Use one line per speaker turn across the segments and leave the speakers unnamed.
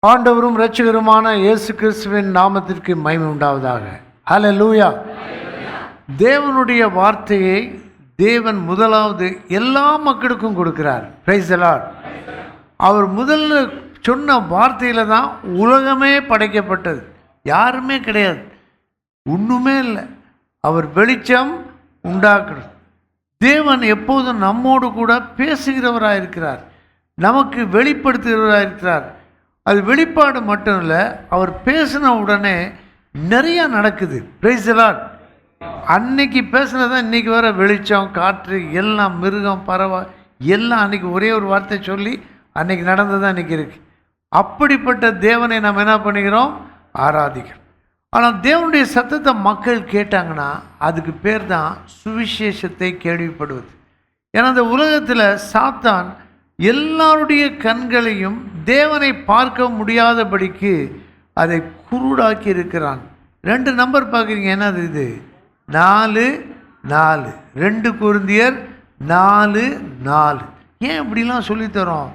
ஆண்டவரும் இரட்சகருமான இயேசு கிறிஸ்துவின் நாமத்திற்கு மகிமை உண்டாவதாக. ஹல்லேலூயா. தேவனுடைய வார்த்தையை தேவன் முதலாவது எல்லா மக்களுக்கும் கொடுக்கிறார். Price the Lord. அவர் முதல்ல சொன்ன வார்த்தையில் தான் உலகமே படைக்கப்பட்டது. யாருமே கிடையாது, ஒன்றுமே இல்லை. அவர் வெளிச்சம் உண்டாக்குறது. தேவன் எப்போதும் நம்மோடு கூட பேசுகிறவராக இருக்கிறார், நமக்கு வெளிப்படுத்துகிறவராக இருக்கிறார். அது வெளிப்பாடு மட்டும் இல்லை, அவர் பேசின உடனே நிறையா நடக்குது. Price the Lord. அன்னைக்கு பேசுனதான் இன்றைக்கி வர வெளிச்சம், காற்று, எல்லாம், மிருகம், பறவை எல்லாம் அன்றைக்கி ஒரே ஒரு வார்த்தை சொல்லி அன்றைக்கி நடந்ததான் இன்றைக்கி இருக்குது. அப்படிப்பட்ட தேவனை நம்ம என்ன பண்ணிக்கிறோம்? ஆராதிக்கிறோம். ஆனால் தேவனுடைய சத்தத்தை மக்கள் கேட்டாங்கன்னா அதுக்கு பேர் தான் சுவிசேஷத்தை கேள்விப்படுவது. ஏன்னா அந்த உலகத்தில் சாத்தான் எல்லாருடைய கண்களையும் தேவனை பார்க்க முடியாதபடிக்கு அதை குருடாக்கி இருக்கிறான். 2 நம்பர் பார்க்குறீங்க, என்னது இது? 4:4. 2 கொரிந்தியர் 4:4. ஏன் இப்படிலாம் சொல்லித்தரோம்?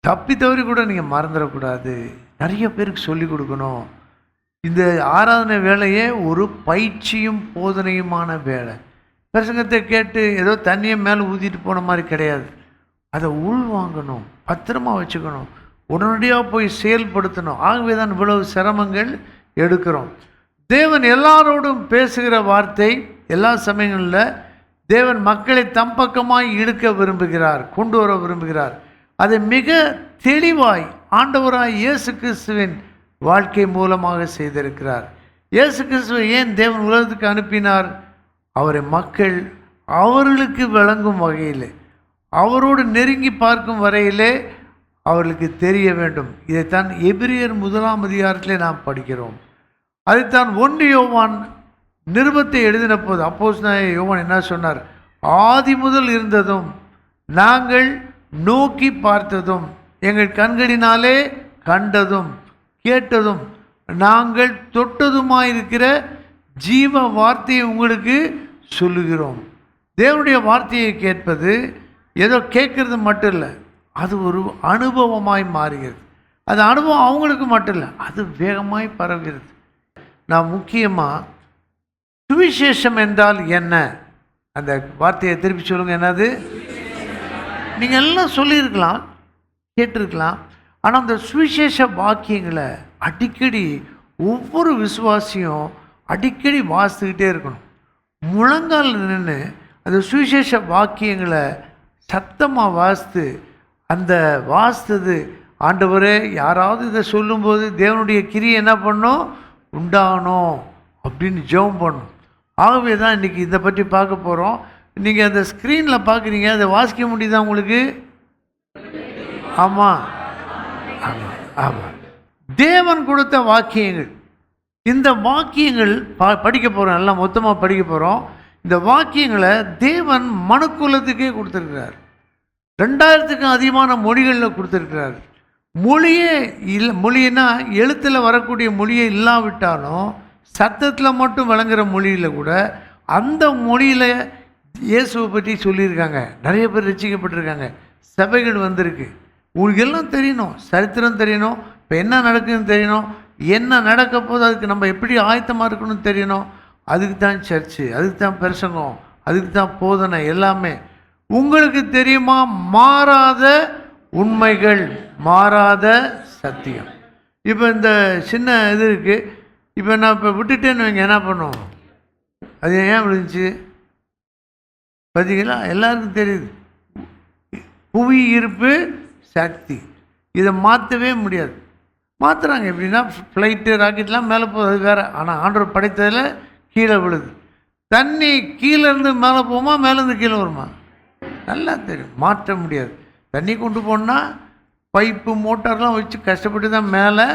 தப்பி தவறி கூட நீங்கள் மறந்துடக்கூடாது. நிறைய பேருக்கு சொல்லி கொடுக்கணும். இந்த ஆராதனை வேலையே ஒரு பயிற்சியும் போதனையுமான வேலை. பிரசங்கத்தை கேட்டு ஏதோ தண்ணியை மேலே ஊற்றிட்டு போன மாதிரி கிடையாது. அதை உள்வாங்கணும், பத்திரமா வச்சுக்கணும், உடனடியாக போய் செயல்படுத்தணும். ஆகவே தான் இவ்வளவு சிரமங்கள் எடுக்கிறோம். தேவன் எல்லாரோடும் பேசுகிற வார்த்தை எல்லா சமயங்களில் தேவன் மக்களை தம் பக்கமாய் இழுக்க விரும்புகிறார், கொண்டு வர விரும்புகிறார். அதை மிக தெளிவாய் ஆண்டவராய் இயேசு கிறிஸ்துவின் வாழ்க்கை மூலமாக செய்திருக்கிறார். இயேசு கிறிஸ்துவை ஏன் தேவன் உலகத்துக்கு அனுப்பினார்? அவரை மக்கள் அவர்களுக்கு விளங்கும் வகையில், அவரோடு நெருங்கி பார்க்கும் வரையிலே அவர்களுக்கு தெரிய வேண்டும். இதைத்தான் எபிரியர் 1ஆம் அதிகாரத்திலே நாம் படிக்கிறோம். அதைத்தான் 1 யோவான் நிருபத்தை எழுதின போது அப்போஸ்தலனாகிய யோவான் என்ன சொன்னார்? ஆதி முதல் இருந்ததும் நாங்கள் நோக்கி பார்த்ததும் எங்கள் கண்களினாலே கண்டதும் கேட்டதும் நாங்கள் தொட்டதுமாயிருக்கிற ஜீவ வார்த்தையை உங்களுக்கு சொல்லுகிறோம். தேவனுடைய வார்த்தையை கேட்பது ஏதோ கேட்கறது மட்டும் இல்லை, அது ஒரு அனுபவமாய் மாறுகிறது. அது அனுபவம் அவங்களுக்கு மட்டும் இல்லை, அது வேகமாய் பரவுகிறது. நான் முக்கியமாக சுவிசேஷம் என்றால் என்ன, அந்த வார்த்தையை திருப்பி சொல்லுங்கள். என்னது? நீங்கள் எல்லாம் சொல்லியிருக்கலாம், கேட்டிருக்கலாம். ஆனால் அந்த சுவிசேஷ வாக்கியங்களை அடிக்கடி ஒவ்வொரு விசுவாசியும் அடிக்கடி வாசித்துக்கிட்டே இருக்கணும். முழங்கால் நின்று அந்த சுவிசேஷ வாக்கியங்களை சத்தமாக வாசித்து, அந்த வாசித்தது ஆண்டவரே யாராவது இதை சொல்லும்போது தேவனுடைய கிரியை என்ன பண்ணணும்? உண்டாகணும் அப்படின்னு ஜெபம் பண்ணணும். ஆகவே தான் இன்றைக்கி இதை பற்றி பார்க்க போகிறோம். நீங்கள் அந்த ஸ்க்ரீனில் பார்க்குறீங்க, அதை வாசிக்க முடியுதா உங்களுக்கு? ஆமாம் ஆமாம் ஆமாம். தேவன் கொடுத்த வாக்கியங்கள், இந்த வாக்கியங்கள் படிக்க போகிறோம், எல்லாம் மொத்தமாக படிக்க போகிறோம். இந்த வாக்கியங்களை தேவன் மனுக்குலத்துக்கே கொடுத்துருக்கிறார். 2000க்கும் அதிகமான மொழிகளில் கொடுத்துருக்கிறார். மொழியே இல்லை, மொழின்னா எழுத்தில் வரக்கூடிய மொழியே இல்லாவிட்டாலும் சத்தத்தில் மட்டும் விளங்குற மொழியில் கூட அந்த மொழியில் இயேசுவை பற்றி சொல்லியிருக்காங்க. நிறைய பேர் ரட்சிக்கப்பட்டிருக்காங்க. சபைகள் வந்திருக்கு. உங்களுக்கு எல்லாம் தெரியணும், சரித்திரம் தெரியணும், இப்போ என்ன நடக்குதுன்னு தெரியணும், என்ன நடக்க போது அதுக்கு நம்ம எப்படி ஆயத்தமாக இருக்கணும்னு தெரியணும். அதுக்கு தான் சர்ச்சு, அதுக்கு தான் பிரசங்கம், அதுக்கு தான் போதனை. எல்லாமே உங்களுக்கு தெரியுமா? மாறாத உண்மைகள், மாறாத சத்தியம். இப்போ இந்த சின்ன இது இருக்குது, இப்போ நான் இப்போ விட்டுட்டேன்னு வைங்க, என்ன பண்ணுவோம்? அது ஏன் விழுந்துச்சு பார்த்தீங்களா? எல்லாருக்கும் தெரியுது. புவி ஈர்ப்பு சக்தி, இதை மாற்றவே முடியாது. மாற்றுறாங்க எப்படின்னா, ஃப்ளைட்டு ராக்கெட்லாம் மேலே போகுது, அது வேறு. ஆனால் ஆண்டவர் படைத்ததில் கீழே விழுது. தண்ணி கீழேருந்து மேலே போகுமா, மேலேருந்து கீழே வருமா? நல்லா தெரியும், மாற்ற முடியாது. தண்ணி கொண்டு போனால் பைப்பு மோட்டார்லாம் வச்சு கஷ்டப்பட்டு தான் மேலே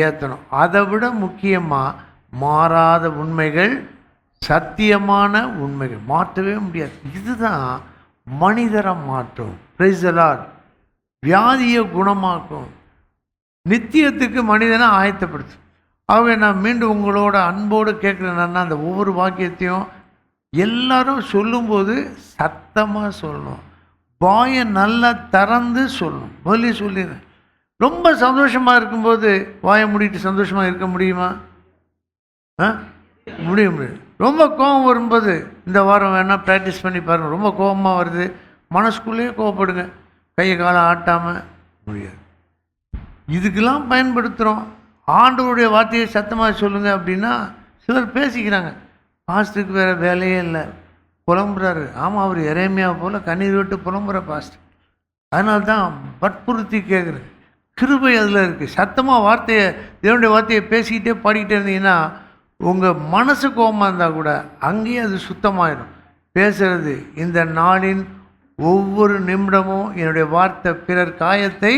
ஏற்றணும். அதை விட முக்கியமாக மாறாத உண்மைகள், சத்தியமான உண்மைகள் மாற்றவே முடியாது. இதுதான் மனிதரை மாற்றும். Price the Lord. வியாதியை குணமாக்கும், நித்தியத்துக்கு மனிதனை ஆயத்தப்படுத்தும். ஆகவே நான் மீண்டும் உங்களோட அன்போடு கேட்குறேன்னா, அந்த ஒவ்வொரு வாக்கியத்தையும் எல்லாரும் சொல்லும்போது சத்தமாக சொல்லணும். வாயை நல்லா திறந்து சொல்லணும். முதல்ல சொல்லிடுறேன், ரொம்ப சந்தோஷமாக இருக்கும்போது வாயை மூடிட்டு சந்தோஷமாக இருக்க முடியுமா? முடியும். ரொம்ப கோபம் வரும்போது இந்த வாரம் வேணால் ப்ராக்டிஸ் பண்ணி பாருங்கள். ரொம்ப கோபமாக வருது, மனசுக்குள்ளேயே கோவப்படுங்க, கையை காலை ஆட்டாமல் முடியாது. இதுக்கெல்லாம் பயன்படுத்துகிறோம். ஆண்டவருடைய வார்த்தையை சத்தமாக சொல்லுங்கள் அப்படின்னா சிலர் பேசிக்கிறாங்க. பாஸ்டருக்கு வேறு வேலையே இல்லை, புலம்புறாரு. ஆமாம், அவர் எரேமியாவை போல் கண்ணீர் விட்டு புலம்புற பாஸ்டர். அதனால தான் வற்புறுத்தி கேட்குறேன். கிருபை அதில் இருக்குது. சத்தமாக வார்த்தையை, தேவனுடைய வார்த்தையை பேசிக்கிட்டே பாடிக்கிட்டே இருந்தீங்கன்னா உங்கள் மனசு கோபமாக இருந்தால் கூட அங்கேயே அது சுத்தமாயிடும். பேசுகிறது, இந்த நாளின் ஒவ்வொரு நிமிடமும் என்னுடைய வார்த்தை பிறர் காயத்தை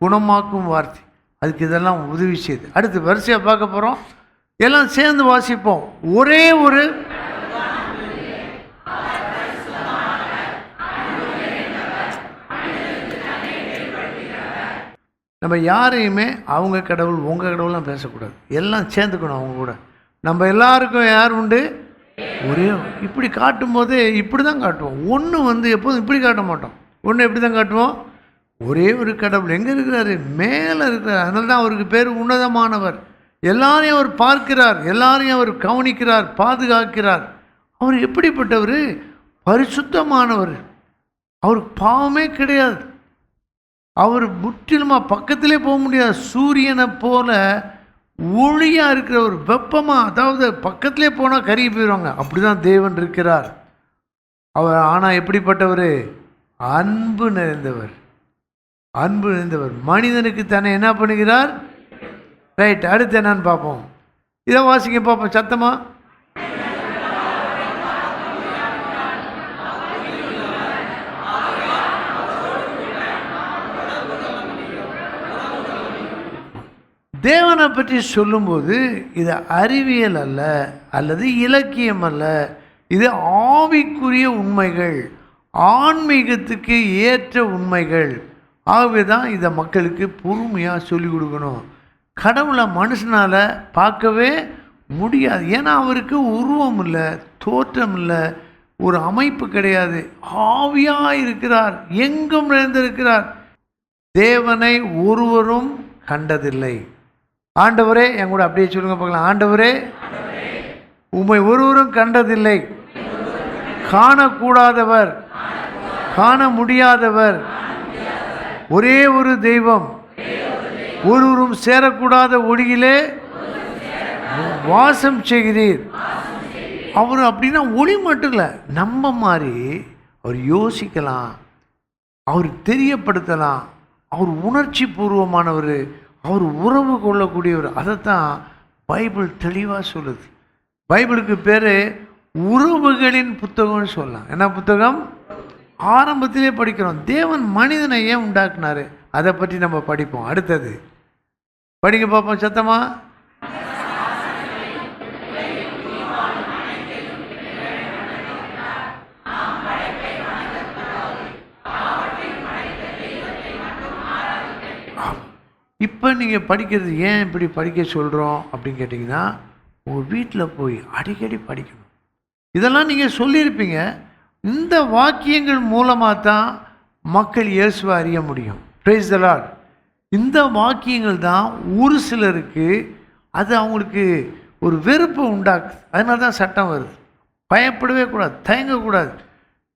குணமாக்கும் வார்த்தை. அதுக்கு இதெல்லாம் உதவி செய்யுது. அடுத்து வரிசையாக பார்க்க போகிறோம். எல்லாம் சேர்ந்து வாசிப்போம். ஒரே ஒரு நம்ம யாரையுமே அவங்க கடவுள் உங்கள் கடவுள்லாம் பேசக்கூடாது. எல்லாம் சேர்ந்துக்கணும் அவங்க கூட. நம்ம எல்லாருக்கும் யார் உண்டு? ஒரே. இப்படி காட்டும்போது இப்படி தான் காட்டுவோம். ஒன்று எப்போதும் இப்படி காட்ட மாட்டோம். ஒன்று எப்படி தான் காட்டுவோம்? ஒரே ஒரு கடவுள் எங்கே இருக்கிறாரு? மேலே இருக்கிறார். அதனால தான் அவருக்கு பேர் உன்னதமானவர். எல்லாரையும் அவர் பார்க்கிறார், எல்லாரையும் அவர் கவனிக்கிறார், பாதுகாக்கிறார். அவர் எப்படிப்பட்டவர்? பரிசுத்தமானவர். அவருக்கு பாவமே கிடையாது. அவர் முற்றிலுமாக பக்கத்திலே போக முடியாது. சூரியனை போல ஒளியாக இருக்கிற ஒரு வெப்பமாக, அதாவது பக்கத்திலே போனால் கருகி போயிடுவாங்க. அப்படி தான் தேவன் இருக்கிறார். அவர் ஆனால் எப்படிப்பட்டவர்? அன்பு நிறைந்தவர். அன்பு நிறைந்தவர். மனிதனுக்கு தன்னை என்ன பண்ணுகிறார்? ரைட். அடுத்து என்னன்னு பார்ப்போம். இதை வாசிக்க பார்ப்போம் சத்தமாக. தேவனை பற்றி சொல்லும்போது இது அறிவியல் அல்ல, அல்லது இலக்கியம் அல்ல. இது ஆவிக்குரிய உண்மைகள், ஆன்மீகத்துக்கு ஏற்ற உண்மைகள். ஆகவே தான் இதை மக்களுக்கு பொறுமையாக சொல்லிக் கொடுக்கணும். கடவுளை மனுஷனால் பார்க்கவே முடியாது. ஏன்னா அவருக்கு உருவம் இல்லை, தோற்றம் இல்லை, ஒரு அமைப்பு கிடையாது. ஆவியாக இருக்கிறார், எங்கும் நிறைந்திருக்கிறார். தேவனை ஒருவரும் கண்டதில்லை. ஆண்டவரே, என் கூட அப்படியே சொல்லுங்க பார்க்கலாம். ஆண்டவரே, உம்மை ஒருவரும் கண்டதில்லை, காணக்கூடாதவர், காண முடியாதவர், ஒரே ஒரு தெய்வம், ஒருவரும் சேரக்கூடாத ஒளியிலே வாசம் செய்கிறீர். அவர் அப்படின்னா ஒளி மட்டும் இல்லை, நம்ம மாதிரி அவர் யோசிக்கலாம், அவர் தெரியப்படுத்தலாம், அவர் உணர்ச்சி பூர்வமானவர், அவர் உறவு கொள்ளக்கூடியவர். அதைத்தான் பைபிள் தெளிவாக சொல்லுது. பைபிளுக்கு பேர் உறவுகளின் புத்தகம்னு சொல்லலாம். என்ன புத்தகம்? ஆரம்பத்திலே படிக்கிறோம். தேவன் மனிதனை ஏன் உண்டாக்குனாரு, அதை பற்றி நம்ம படிப்போம். அடுத்தது படிங்க பார்ப்போம் சத்தமா. இப்போ நீங்கள் படிக்கிறது ஏன் இப்படி படிக்க சொல்கிறோம் அப்படின்னு கேட்டிங்கன்னா, உங்கள் வீட்டில் போய் அடிக்கடி படிக்கணும். இதெல்லாம் நீங்கள் சொல்லியிருப்பீங்க. இந்த வாக்கியங்கள் மூலமாக தான் மக்கள் இயேசுவை அறிய முடியும். Price the Lord. இந்த வாக்கியங்கள் தான் ஒரு சிலருக்கு அது அவங்களுக்கு ஒரு வெறுப்பை உண்டாக்குது. அதனால தான் சட்டம் வருது. பயப்படவே கூடாது, தயங்கக்கூடாது.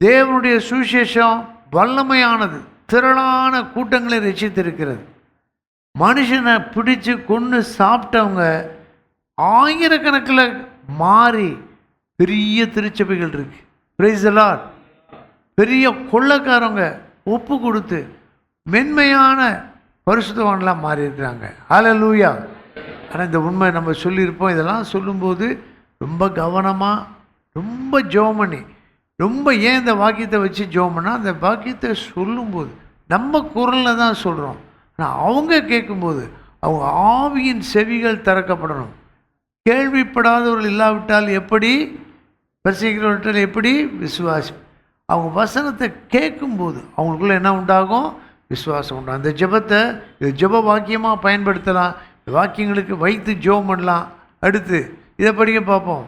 தேவனுடைய சுவிசேஷம் வல்லமையானது, திரளான கூட்டங்களை ரட்சித்திருக்கிறது. மனுஷனை பிடிச்சு கொன்று சாப்பிட்டவங்க ஆயிரக்கணக்கில் மாறி பெரிய திருச்சபைகள் இருக்கு. Price the Lord. பெரிய கொள்ளைக்காரங்க ஒப்பு கொடுத்து மென்மையான பரிசுத்தவான்லாம் மாறி இருக்கிறாங்க. ஹல்லேலூயா. ஆனால் இந்த உண்மை நம்ம சொல்லியிருப்போம். இதெல்லாம் சொல்லும்போது ரொம்ப கவனமாக, ரொம்ப ஜெபம் பண்ணி, ரொம்ப ஏன் இந்த வாக்கியத்தை வச்சு ஜெபம் பண்ணால், அந்த வாக்கியத்தை சொல்லும்போது நம்ம குரலில் தான் சொல்கிறோம். ஆனால் அவங்க கேட்கும்போது அவங்க ஆவியின் செவிகள் திறக்கப்படணும். கேள்விப்படாதவர்கள் இல்லாவிட்டால் எப்படி பரிசுத்தவான்கள் எப்படி விசுவாசி? அவங்க வசனத்தை கேட்கும்போது அவங்களுக்குள்ள என்ன உண்டாகும்? விசுவாசம் உண்டாகும். அந்த ஜெபத்தை ஜெப வாக்கியமாக பயன்படுத்தலாம். வாக்கியங்களுக்கு வைத்து ஜெபம் பண்ணலாம். அடுத்து இதை படிக்க பார்ப்போம்.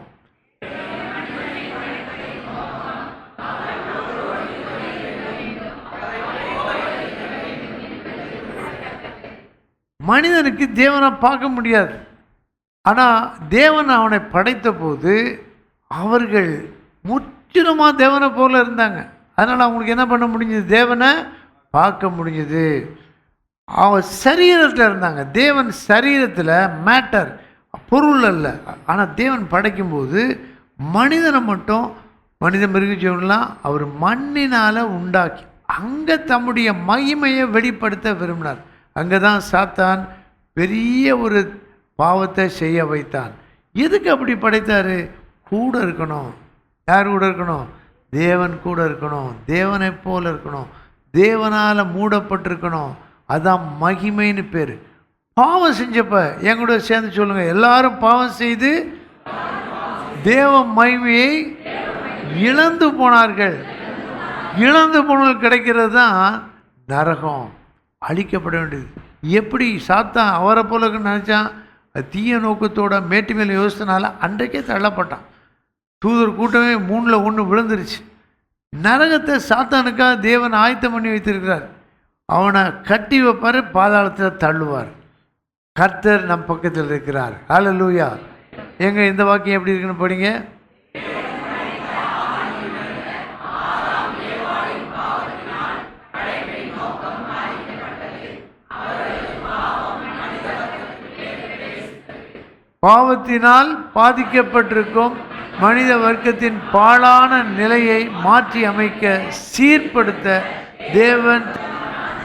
மனிதனுக்கு தேவனை பார்க்க முடியாது. ஆனால் தேவன் அவனை படைத்த போது அவர்கள் முற்றிலுமாக தேவனை போல இருந்தாங்க. அதனால் அவங்களுக்கு என்ன பண்ண முடிஞ்சது? தேவனை பார்க்க முடிஞ்சது. அவன் சரீரத்தில் இருந்தாங்க. தேவன் சரீரத்தில் மேட்டர், பொருள் அல்ல. ஆனால் தேவன் படைக்கும்போது மனிதனை மட்டும், மனித மிருக ஜீவன்லாம் அவர் மண்ணினால் உண்டாக்கி அங்கே தம்முடைய மகிமையை வெளிப்படுத்த விரும்பினார். அங்கே தான் சாத்தான் பெரிய ஒரு பாவத்தை செய்ய வைத்தான். எதுக்கு அப்படி படைத்தார்? கூட இருக்கணும். யார் கூட இருக்கணும்? தேவன் கூட இருக்கணும். தேவனை போல இருக்கணும். தேவனால் மூடப்பட்டிருக்கணும். அதான் மகிமைன்னு பேர். பாவம் செஞ்சப்ப என் கூட சேர்ந்து சொல்லுங்க, எல்லாரும் பாவம் செய்து தேவ மகிமையை இழந்து போனார்கள். இழந்து போனவர்கள் கிடைக்கிறது தான் நரகம், அழிக்கப்பட வேண்டியது. எப்படி சாத்தான் அவரை போல நினச்சான், தீய நோக்கத்தோட மேட்டு மேலே யோசித்தனால அன்றைக்கே தள்ளப்பட்டான். தூதர் கூட்டமே 3-1 விழுந்துருச்சு. நரகத்தை சாத்தானுக்காக தேவன் ஆயத்தம் பண்ணி வைத்திருக்கிறார். அவனை கட்டி வைப்பார், பாதாளத்தில் தள்ளுவார். கர்த்தர் நம் பக்கத்தில் இருக்கிறார். ஹல்லேலூயா. எங்க இந்த வாக்கியம் எப்படி இருக்குன்னு படிங்க. பாவத்தினால் பாதிக்கப்பட்டிருக்கும் மனித வர்க்கத்தின் பாழான நிலையை மாற்றி அமைக்க, சீர்படுத்த தேவன்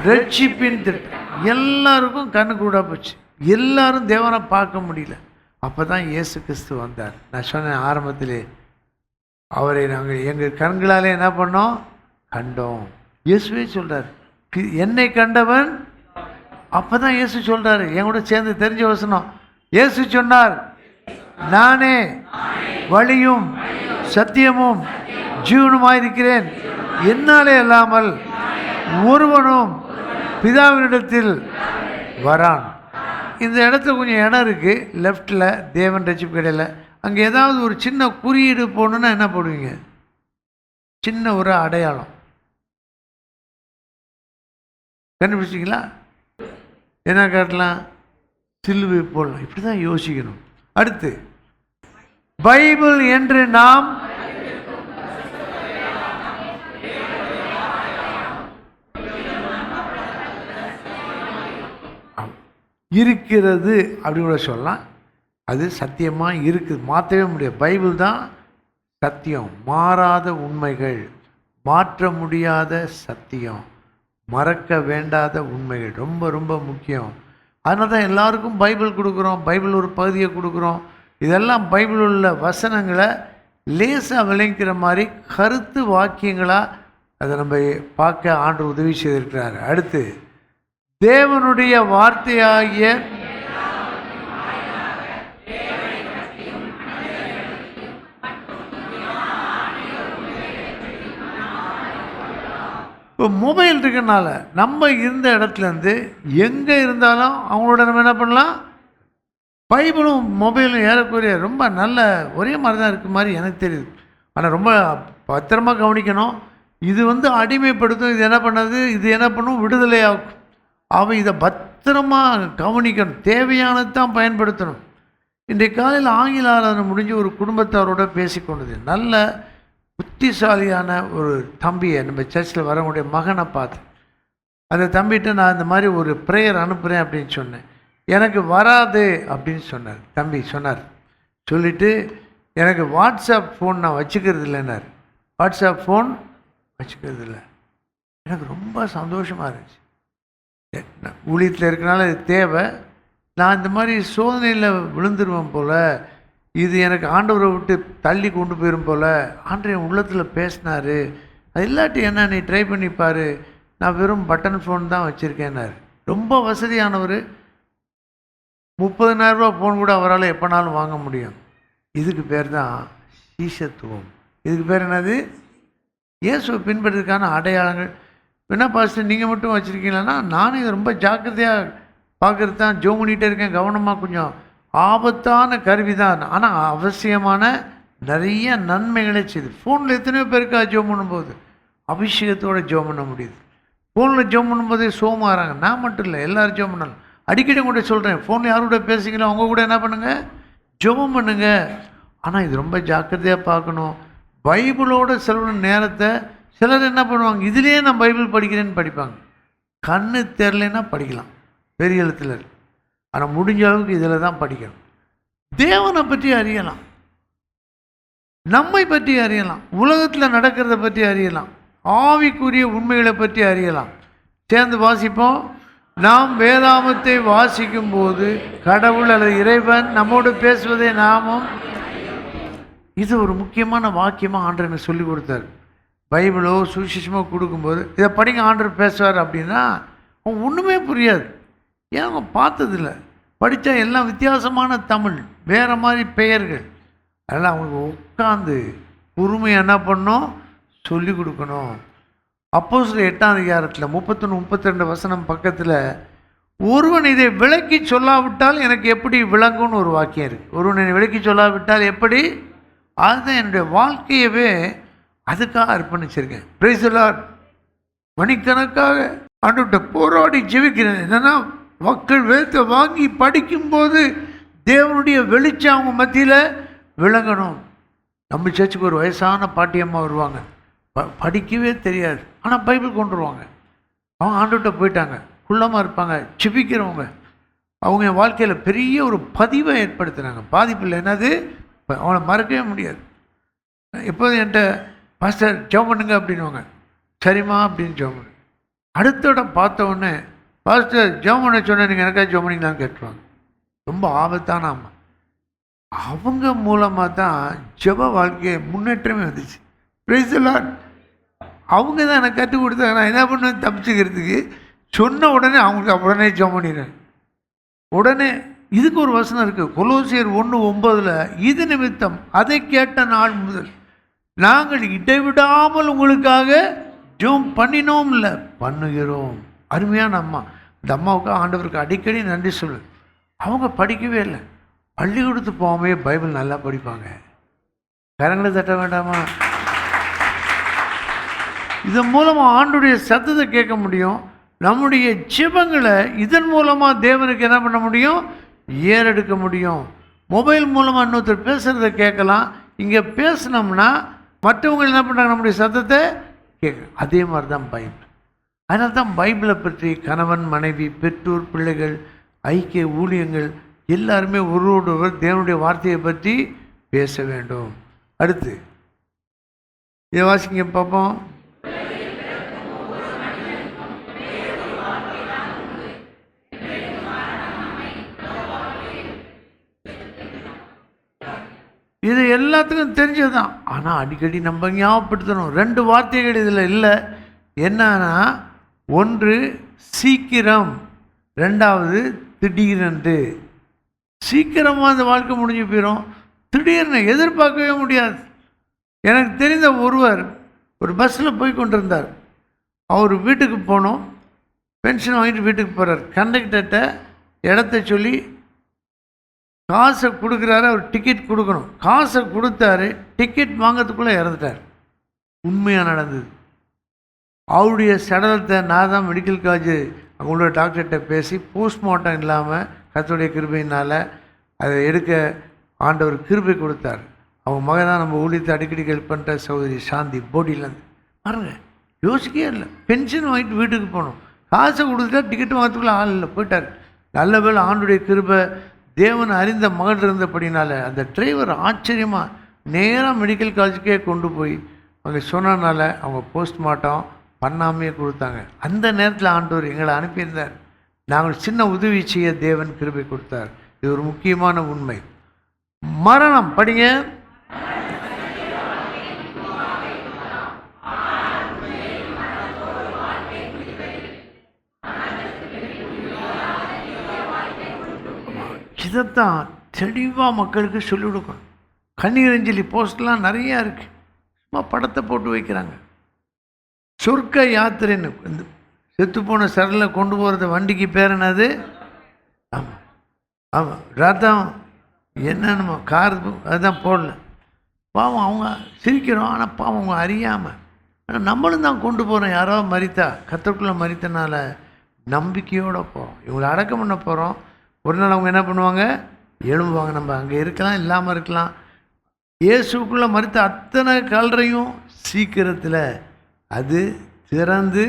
ரட்சிப்பின் திட்டம். எல்லாருக்கும் கண்ணு கூட போச்சு. எல்லாரும் தேவனை பார்க்க முடியல. அப்போ தான் இயேசு கிறிஸ்து வந்தார். நான் சொன்னேன் ஆரம்பத்திலே, அவரை நாங்கள் எங்கள் கண்களாலே என்ன பண்ணோம்? கண்டோம். இயேசுவே சொல்கிறார், என்னை கண்டவன். அப்போ தான் இயேசு சொல்கிறார், என் கூட சேர்ந்து தெரிஞ்ச வசனம். இயேசு சொன்னார், நானே வழியும் சத்தியமும் ஜீவனுமாயிருக்கிறேன், என்னாலே இல்லாமல் ஒருவனும் பிதாவினிடத்தில் வரான். இந்த இடத்துல கொஞ்சம் இடம் இருக்குது, லெஃப்டில் தேவன் ரட்சிப்பு கடையில். அங்கே ஏதாவது ஒரு சின்ன குறியீடு போடணுன்னா என்ன போடுவீங்க? சின்ன ஒரு அடையாளம் கண்டுபிடிச்சிங்களா? என்ன காட்டலாம்? சிலுவை போடலாம். இப்படி தான் யோசிக்கணும். அடுத்து, பைபிள் என்று நாம் இருக்கிறது அப்படி கூட சொல்லலாம். அது சத்தியமாக இருக்குது, மாற்றவே முடியாது. பைபிள் தான் சத்தியம், மாறாத உண்மைகள், மாற்ற முடியாத சத்தியம், மறக்க வேண்டாத உண்மைகள். ரொம்ப ரொம்ப முக்கியம். அதனால தான் எல்லாருக்கும் பைபிள் கொடுக்குறோம், பைபிள் ஒரு பகுதியை கொடுக்குறோம். இதெல்லாம் பைபிள் உள்ள வசனங்களை லேசாக விளங்கிக்கிற மாதிரி கருத்து வாக்கியங்களாக அதை நம்ம பார்க்க ஆண்டவர் உதவி செய்திருக்கிறார். அடுத்து, தேவனுடைய வார்த்தையாகிய இப்போ மொபைல் இருக்கனால நம்ம இருந்த இடத்துலேருந்து எங்கே இருந்தாலும் அவங்களோட நம்ம என்ன பண்ணலாம்? பைபிளும் மொபைலும் ஏறக்குறைய ரொம்ப நல்ல ஒரே மாதிரி தான் இருக்க மாதிரி எனக்கு தெரியுது. ஆனால் ரொம்ப பத்திரமாக கவனிக்கணும். இது அடிமைப்படுத்தும். இது என்ன பண்ணது? இது என்ன பண்ணும்? விடுதலையாகும். அவன் இதை பத்திரமாக கவனிக்கணும், தேவையானது தான் பயன்படுத்தணும். இன்றைய காலையில் ஆங்கில ஆராதனை முடிஞ்சு ஒரு குடும்பத்தாரோட பேசிக்கொண்டது. நல்ல புத்திசாலியான ஒரு தம்பியை, நம்ம சர்ச்சில் வரக்கூடிய மகனை பார்த்து அந்த தம்பிகிட்ட நான் இந்த மாதிரி ஒரு ப்ரேயர் அனுப்புகிறேன் அப்படின்னு சொன்னேன். எனக்கு வராது அப்படின்னு சொன்னார். தம்பி சொன்னார். சொல்லிவிட்டு, எனக்கு வாட்ஸ்அப் ஃபோன் நான் வச்சுக்கிறது இல்லைன்னார். வாட்ஸ்அப் ஃபோன் வச்சுக்கிறது இல்லை. எனக்கு ரொம்ப சந்தோஷமாக இருந்துச்சு. ஊழியத்தில் இருக்கனால இது தேவை. நான் இந்த மாதிரி சோதனையில் விழுந்துருவேன் போல், இது எனக்கு ஆண்டவரை விட்டு தள்ளி கொண்டு போயிடும் போல், ஆண்டவர் என் உள்ளத்தில் பேசினார். அது இல்லாட்டி என்ன, நீ ட்ரை பண்ணிப்பார், நான் வெறும் பட்டன் ஃபோன் தான் வச்சுருக்கேன்னார். ரொம்ப வசதியானவர். 30,000 ரூபா ஃபோன் கூட அவரால் எப்போனாலும் வாங்க முடியும். இதுக்கு பேர் தான் சீஷத்துவம். இதுக்கு பேர் என்னது? இயேசுவை பின்பற்றதுக்கான அடையாளங்கள். என்ன பாஸ்டர் நீங்கள் மட்டும் வச்சுருக்கீங்களா? நானும் இதை ரொம்ப ஜாக்கிரதையாக பார்க்குறது தான், ஜோம் பண்ணிகிட்டே இருக்கேன். கவனமாக, கொஞ்சம் ஆபத்தான கருவி தான், ஆனால் அவசியமான நிறைய நன்மைகளே செய்யுது. ஃபோனில் எத்தனையோ பேருக்கா ஜோம் பண்ணும்போது அபிஷேகத்தோடு ஜோம் பண்ண முடியுது. ஃபோனில் ஜோம் பண்ணும்போதே சோமாறாங்க. நான் மட்டும் இல்லை, எல்லோரும் ஜோம் பண்ணலாம். அடிக்கடி உங்கள்கிட்ட சொல்கிறேன், ஃபோனில் யார் கூட பேசுகிறீங்களோ அவங்க கூட என்ன பண்ணுங்கள், ஜெபம் பண்ணுங்க. ஆனால் இது ரொம்ப ஜாக்கிரதையாக பார்க்கணும். பைபிளோட செலவு நேரத்தை சிலர் என்ன பண்ணுவாங்க, இதுலேயே நான் பைபிள் படிக்கிறேன்னு படிப்பாங்க. கண்ணு தெரிலன்னா படிக்கலாம், பெரிய எழுத்துல. ஆனால் முடிஞ்ச அளவுக்கு இதில் தான் படிக்கணும். தேவனை பற்றி அறியலாம், நம்மை பற்றி அறியலாம், உலகத்தில் நடக்கிறத பற்றி அறியலாம், ஆவிக்குரிய உண்மைகளை பற்றி அறியலாம். சேர்ந்து வாசிப்போம். நாம் வேதாமத்தை வாசிக்கும் போது கடவுள் அல்லது இறைவன் நம்மோடு பேசுவதை நாமும், இது ஒரு முக்கியமான வாக்கியமாக ஆண்டவர் எனக்கு சொல்லி கொடுத்தார். பைபிளோ சுவிசேஷமோ கொடுக்கும்போது இதை படிங்க ஆண்டவர் பேசுவார் அப்படின்னா அவங்க ஒன்றுமே புரியாது. ஏன் அவங்க பார்த்ததில்லை. படித்தா எல்லாம் வித்தியாசமான தமிழ், வேறு மாதிரி பெயர்கள். அதனால் அவங்களுக்கு உட்காந்து பொறுமையாக என்ன பண்ணணும், சொல்லி கொடுக்கணும். அப்போஸ்தலர் 8ஆம் அதிகாரத்தில் 31-32 வசனம் பக்கத்தில், ஒருவன் இதை விளக்கி சொல்லாவிட்டால் எனக்கு எப்படி விளங்கும்னு ஒரு வாக்கியம் இருக்குது. ஒருவன் விளக்கி சொல்லாவிட்டால் எப்படி, அதுதான் என்னுடைய வாழ்க்கையவே அதுக்காக அர்ப்பணிச்சிருக்கேன். Price the Lord. மணிக்கணக்காக ஆண்டவர்கிட்ட போராடி ஜெபிக்கிறேன். என்னென்னா மக்கள் வேதத்தை வாங்கி படிக்கும்போது தேவனுடைய வெளிச்சம் அவங்க மத்தியில் விளங்கணும். நம்ம சர்ச்சுக்கு ஒரு வயசான பாட்டியம்மா வருவாங்க, படிக்கவே தெரியாது, ஆனால் பைபிள் கொண்டு வருவாங்க. அவங்க ஆண்டவர்கிட்ட போயிட்டாங்க, குள்ளமாக இருப்பாங்க, ஜெபிக்கிறவங்க. அவங்க என் வாழ்க்கையில் பெரிய ஒரு பதிவை ஏற்படுத்துனாங்க. பாதிப்பில்லை, என்னது அவங்கள மறக்கவே முடியாது. எப்போதும் என்கிட்ட பாஸ்டர் ஜெபம் பண்ணுங்க அப்படின்வாங்க. சரிம்மா அப்படின்னு ஜெபம் பண்ணு. அடுத்த இடம் பார்த்த உடனே பாஸ்டர் ஜெபம் பண்ண சொன்னால் நீங்கள் எனக்காக ஜெபம் பண்ணிங்களான்னு கேட்டுருவாங்க. ரொம்ப ஆபத்தான அம்மா. அவங்க மூலமாக தான் ஜெப வாழ்க்கையை முன்னேற்றமே வந்துச்சு. Price the Lord. அவங்க தான் எனக்கு கற்றுக் கொடுத்தாங்க. நான் என்ன பண்ணுவேன் தப்பிச்சுக்கிறதுக்கு, சொன்ன உடனே அவங்களுக்கு உடனே ஜெபம் பண்ணிடுறேன். உடனே இதுக்கு ஒரு வசனம் இருக்குது, கொலோசியர் 1:9, இது நிமித்தம் அதை கேட்ட நாள் முதல் நாங்கள் இடைவிடாமல் உங்களுக்காக ஜெபம் பண்ணினோம், இல்லை பண்ணுகிறோம். அருமையான அம்மா. இந்த அம்மாவுக்கு ஆண்டவருக்கு அடிக்கடி நன்றி சொல்லு. அவங்க படிக்கவே இல்லை, பள்ளிக்கூடத்து போகாமே பைபிள் நல்லா படிப்பாங்க. கரங்களை தட்ட வேண்டாமா? இதன் மூலமாக ஆண்டுடைய சத்தத்தை கேட்க முடியும். நம்முடைய ஜெபங்களை இதன் மூலமாக தேவனுக்கு என்ன பண்ண முடியும், ஏறெடுக்க முடியும். மொபைல் மூலமாக இன்னொருத்தர் பேசுகிறத கேட்கலாம். இங்கே பேசினோம்னா மற்றவங்க என்ன பண்ணுறாங்க, நம்முடைய சத்தத்தை கேட்க. அதே மாதிரி தான் பைபிள். அதனால தான் பைபிளை பற்றி கணவன் மனைவி பெற்றோர் பிள்ளைகள் ஐக்கிய ஊழியங்கள் எல்லாருமே ஒருவரோடொருவர் தேவனுடைய வார்த்தையை பற்றி பேச வேண்டும். அடுத்து இதை வாசிங்க பார்ப்போம். இது எல்லாத்துக்கும் தெரிஞ்சதுதான். ஆனால் அடிக்கடி நம்ம ஞாபகப்படுத்தணும். 2 வார்த்தைகள் இதில் இல்லை. என்னன்னா, ஒன்று சீக்கிரம், 2வது திடீரென்று. சீக்கிரமாக அந்த வாழ்க்கை முடிஞ்சு போயிடும், திடீர்னு எதிர்பார்க்கவே முடியாது. எனக்கு தெரிந்த ஒருவர் ஒரு பஸ்ஸில் போய் கொண்டிருந்தார். அவர் வீட்டுக்கு போனோம், பென்ஷன் வாங்கிட்டு வீட்டுக்கு போகிறார். கண்டக்டர்கிட்ட இடத்த சொல்லி காசை கொடுக்குறாரு. அவர் டிக்கெட் கொடுக்கணும், காசை கொடுத்தாரு. டிக்கெட் வாங்கிறதுக்குள்ளே இறந்துட்டார். உண்மையாக நடந்தது. அவருடைய சடலத்தை நான் தான் மெடிக்கல் காலேஜ் அவங்களோட டாக்டர்கிட்ட பேசி போஸ்ட்மார்ட்டம் இல்லாமல் கர்த்தருடைய கிருபையினால் அதை எடுக்க ஆண்டவர் கிருபை கொடுத்தார். அவங்க மகன் தான் நம்ம ஊழியத்தை அடிக்கடி ஹெல்ப் பண்ணுற சகோதரி சாந்தி போடியிலேருந்து. பாருங்க, யோசிக்கவே இல்லை. பென்ஷன் வாங்கிட்டு வீட்டுக்கு போகணும், காசை கொடுத்துட்டா டிக்கெட் வாங்கிறதுக்குள்ளே ஆள் இல்லை, போயிட்டார். நல்ல வேளை ஆண்டுடைய கிருபை தேவன் அறிந்த மகள் இருந்தபடினால அந்த டிரைவர் ஆச்சரியமாக நேராக மெடிக்கல் காலேஜுக்கே கொண்டு போய் அவங்க சொன்னனால அவங்க போஸ்ட்மார்ட்டம் பண்ணாமையே கொடுத்தாங்க. அந்த நேரத்தில் ஆண்டவர் எங்களை அனுப்பியிருந்தார். நாங்கள் சின்ன உதவி செய்ய தேவன் கிருபை கொடுத்தார். இது ஒரு முக்கியமான உண்மை. மரணம் படிங்க. இதைத்தான் தெளிவாக மக்களுக்கு சொல்லிக் கொடுக்கணும். கண்ணீரஞ்சலி போஸ்ட்லாம் நிறையா இருக்குது, சும்மா படத்தை போட்டு வைக்கிறாங்க. சொர்க்க யாத்திரைன்னு இந்த செத்துப்போன சரலில் கொண்டு போகிறது வண்டிக்கு பேர் என்னது? ஆமாம் ஆமாம், ரதம் என்னென்னமோ கார், அதுதான் போடல. பாவம் அவங்க சிரிக்கிறோம், ஆனால் பாவம் அவங்க அறியாமல். ஆனால் நம்மளும் தான் கொண்டு போகிறோம். யாரோ மரித்தா, கத்தருக்குள்ளே மரித்தனால நம்பிக்கையோடு போகிறோம். இவங்களை அடக்கம் பண்ண போகிறோம். ஒரு நாள் அவங்க என்ன பண்ணுவாங்க? எழும்புவாங்க. நம்ம அங்கே இருக்கலாம், இல்லாமல் இருக்கலாம். இயேசுக்குள்ளே மறித்த அத்தனை கல்லறையும் சீக்கிரத்தில் அது திறந்து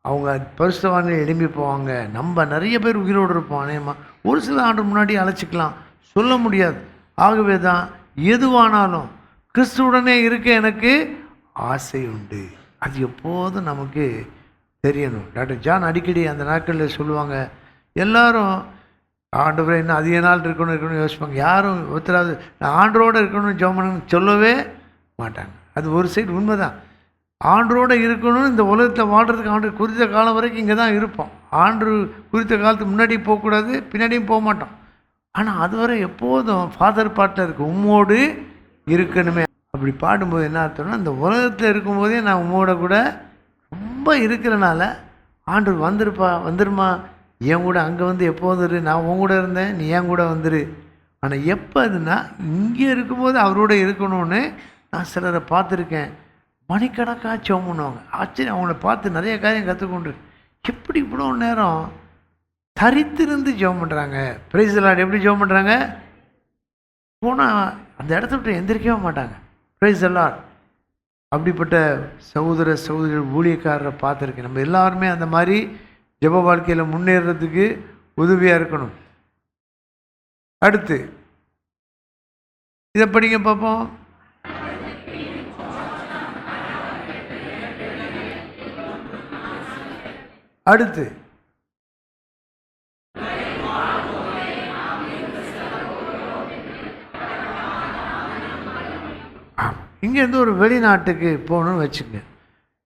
அவங்க பரிசுத்தவான்கள் எழும்பி போவாங்க. நம்ம நிறைய பேர் உயிரோடு இருப்போம். அநேகமாக ஒரு சில ஆண்டு முன்னாடி அழைச்சிக்கலாம், சொல்ல முடியாது. ஆகவே தான் எதுவானாலும் கிறிஸ்துவுடனே இருக்க எனக்கு ஆசை உண்டு. அது எப்போதும் நமக்கு தெரியணும். டாக்டர் ஜான் அடிக்கடி அந்த நாட்களில் சொல்லுவாங்க, எல்லாரும் ஆண்டவரை இன்னும் அதிக நாள் இருக்கணும்னு யோசிப்பாங்க. யாரும் ஒருத்தராது நான் ஆண்டரோடு இருக்கணும்னு ஜெபம் பண்ணணும்னு சொல்லவே மாட்டாங்க. அது ஒரு சைடு உண்மை தான். ஆண்டரோடு இருக்கணும்னு இந்த உலகத்தில் வாழ்கிறதுக்கு ஆண்டு குறித்த காலம் வரைக்கும் இங்கே தான் இருப்போம். ஆண்டு குறித்த காலத்துக்கு முன்னாடி போகக்கூடாது, பின்னாடியும் போக மாட்டோம். ஆனால் அதுவரை எப்போதும் ஃபாதர் பாட்டில் இருக்குது, உம்மோடு இருக்கணுமே. அப்படி பாடும்போது என்ன அர்த்தம்னா, இந்த உலகத்தில் இருக்கும்போதே நான் உம்மோட கூட ரொம்ப இருக்கிறனால ஆண்டு வந்துருமா என் கூட அங்கே வந்து எப்போ வந்துரு, நான் உன் கூட இருந்தேன், நீ என் கூட வந்துரு. ஆனால் எப்போ அதுனா இங்கே இருக்கும்போது அவரோட இருக்கணும்னு நான் சிலரை பார்த்துருக்கேன். மணிக்கணக்காக ஜெபம் பண்ணுவாங்க. ஆச்சரியம், அவங்கள பார்த்து நிறைய காரியம் கற்றுக்கொண்டு எப்படி இவ்வளோ நேரம் தரித்திருந்து ஜெபம் பண்ணுறாங்க. Price the Lord. எப்படி ஜெபம் பண்ணுறாங்க? போனால் அந்த இடத்த விட்டு எந்திரிக்கவே மாட்டாங்க. Price the Lord. அப்படிப்பட்ட சகோதர சகோதரிகள் ஊழியக்காரரை பார்த்துருக்கேன். நம்ம எல்லாருமே அந்த மாதிரி ஜெப வாழ்க்கையில் முன்னேறதுக்கு உதவியாக இருக்கணும். அடுத்து இதை படிங்க பார்ப்போம். அடுத்து இங்கேருந்து ஒரு வெளிநாட்டுக்கு போகணுன்னு வச்சுக்கோங்க.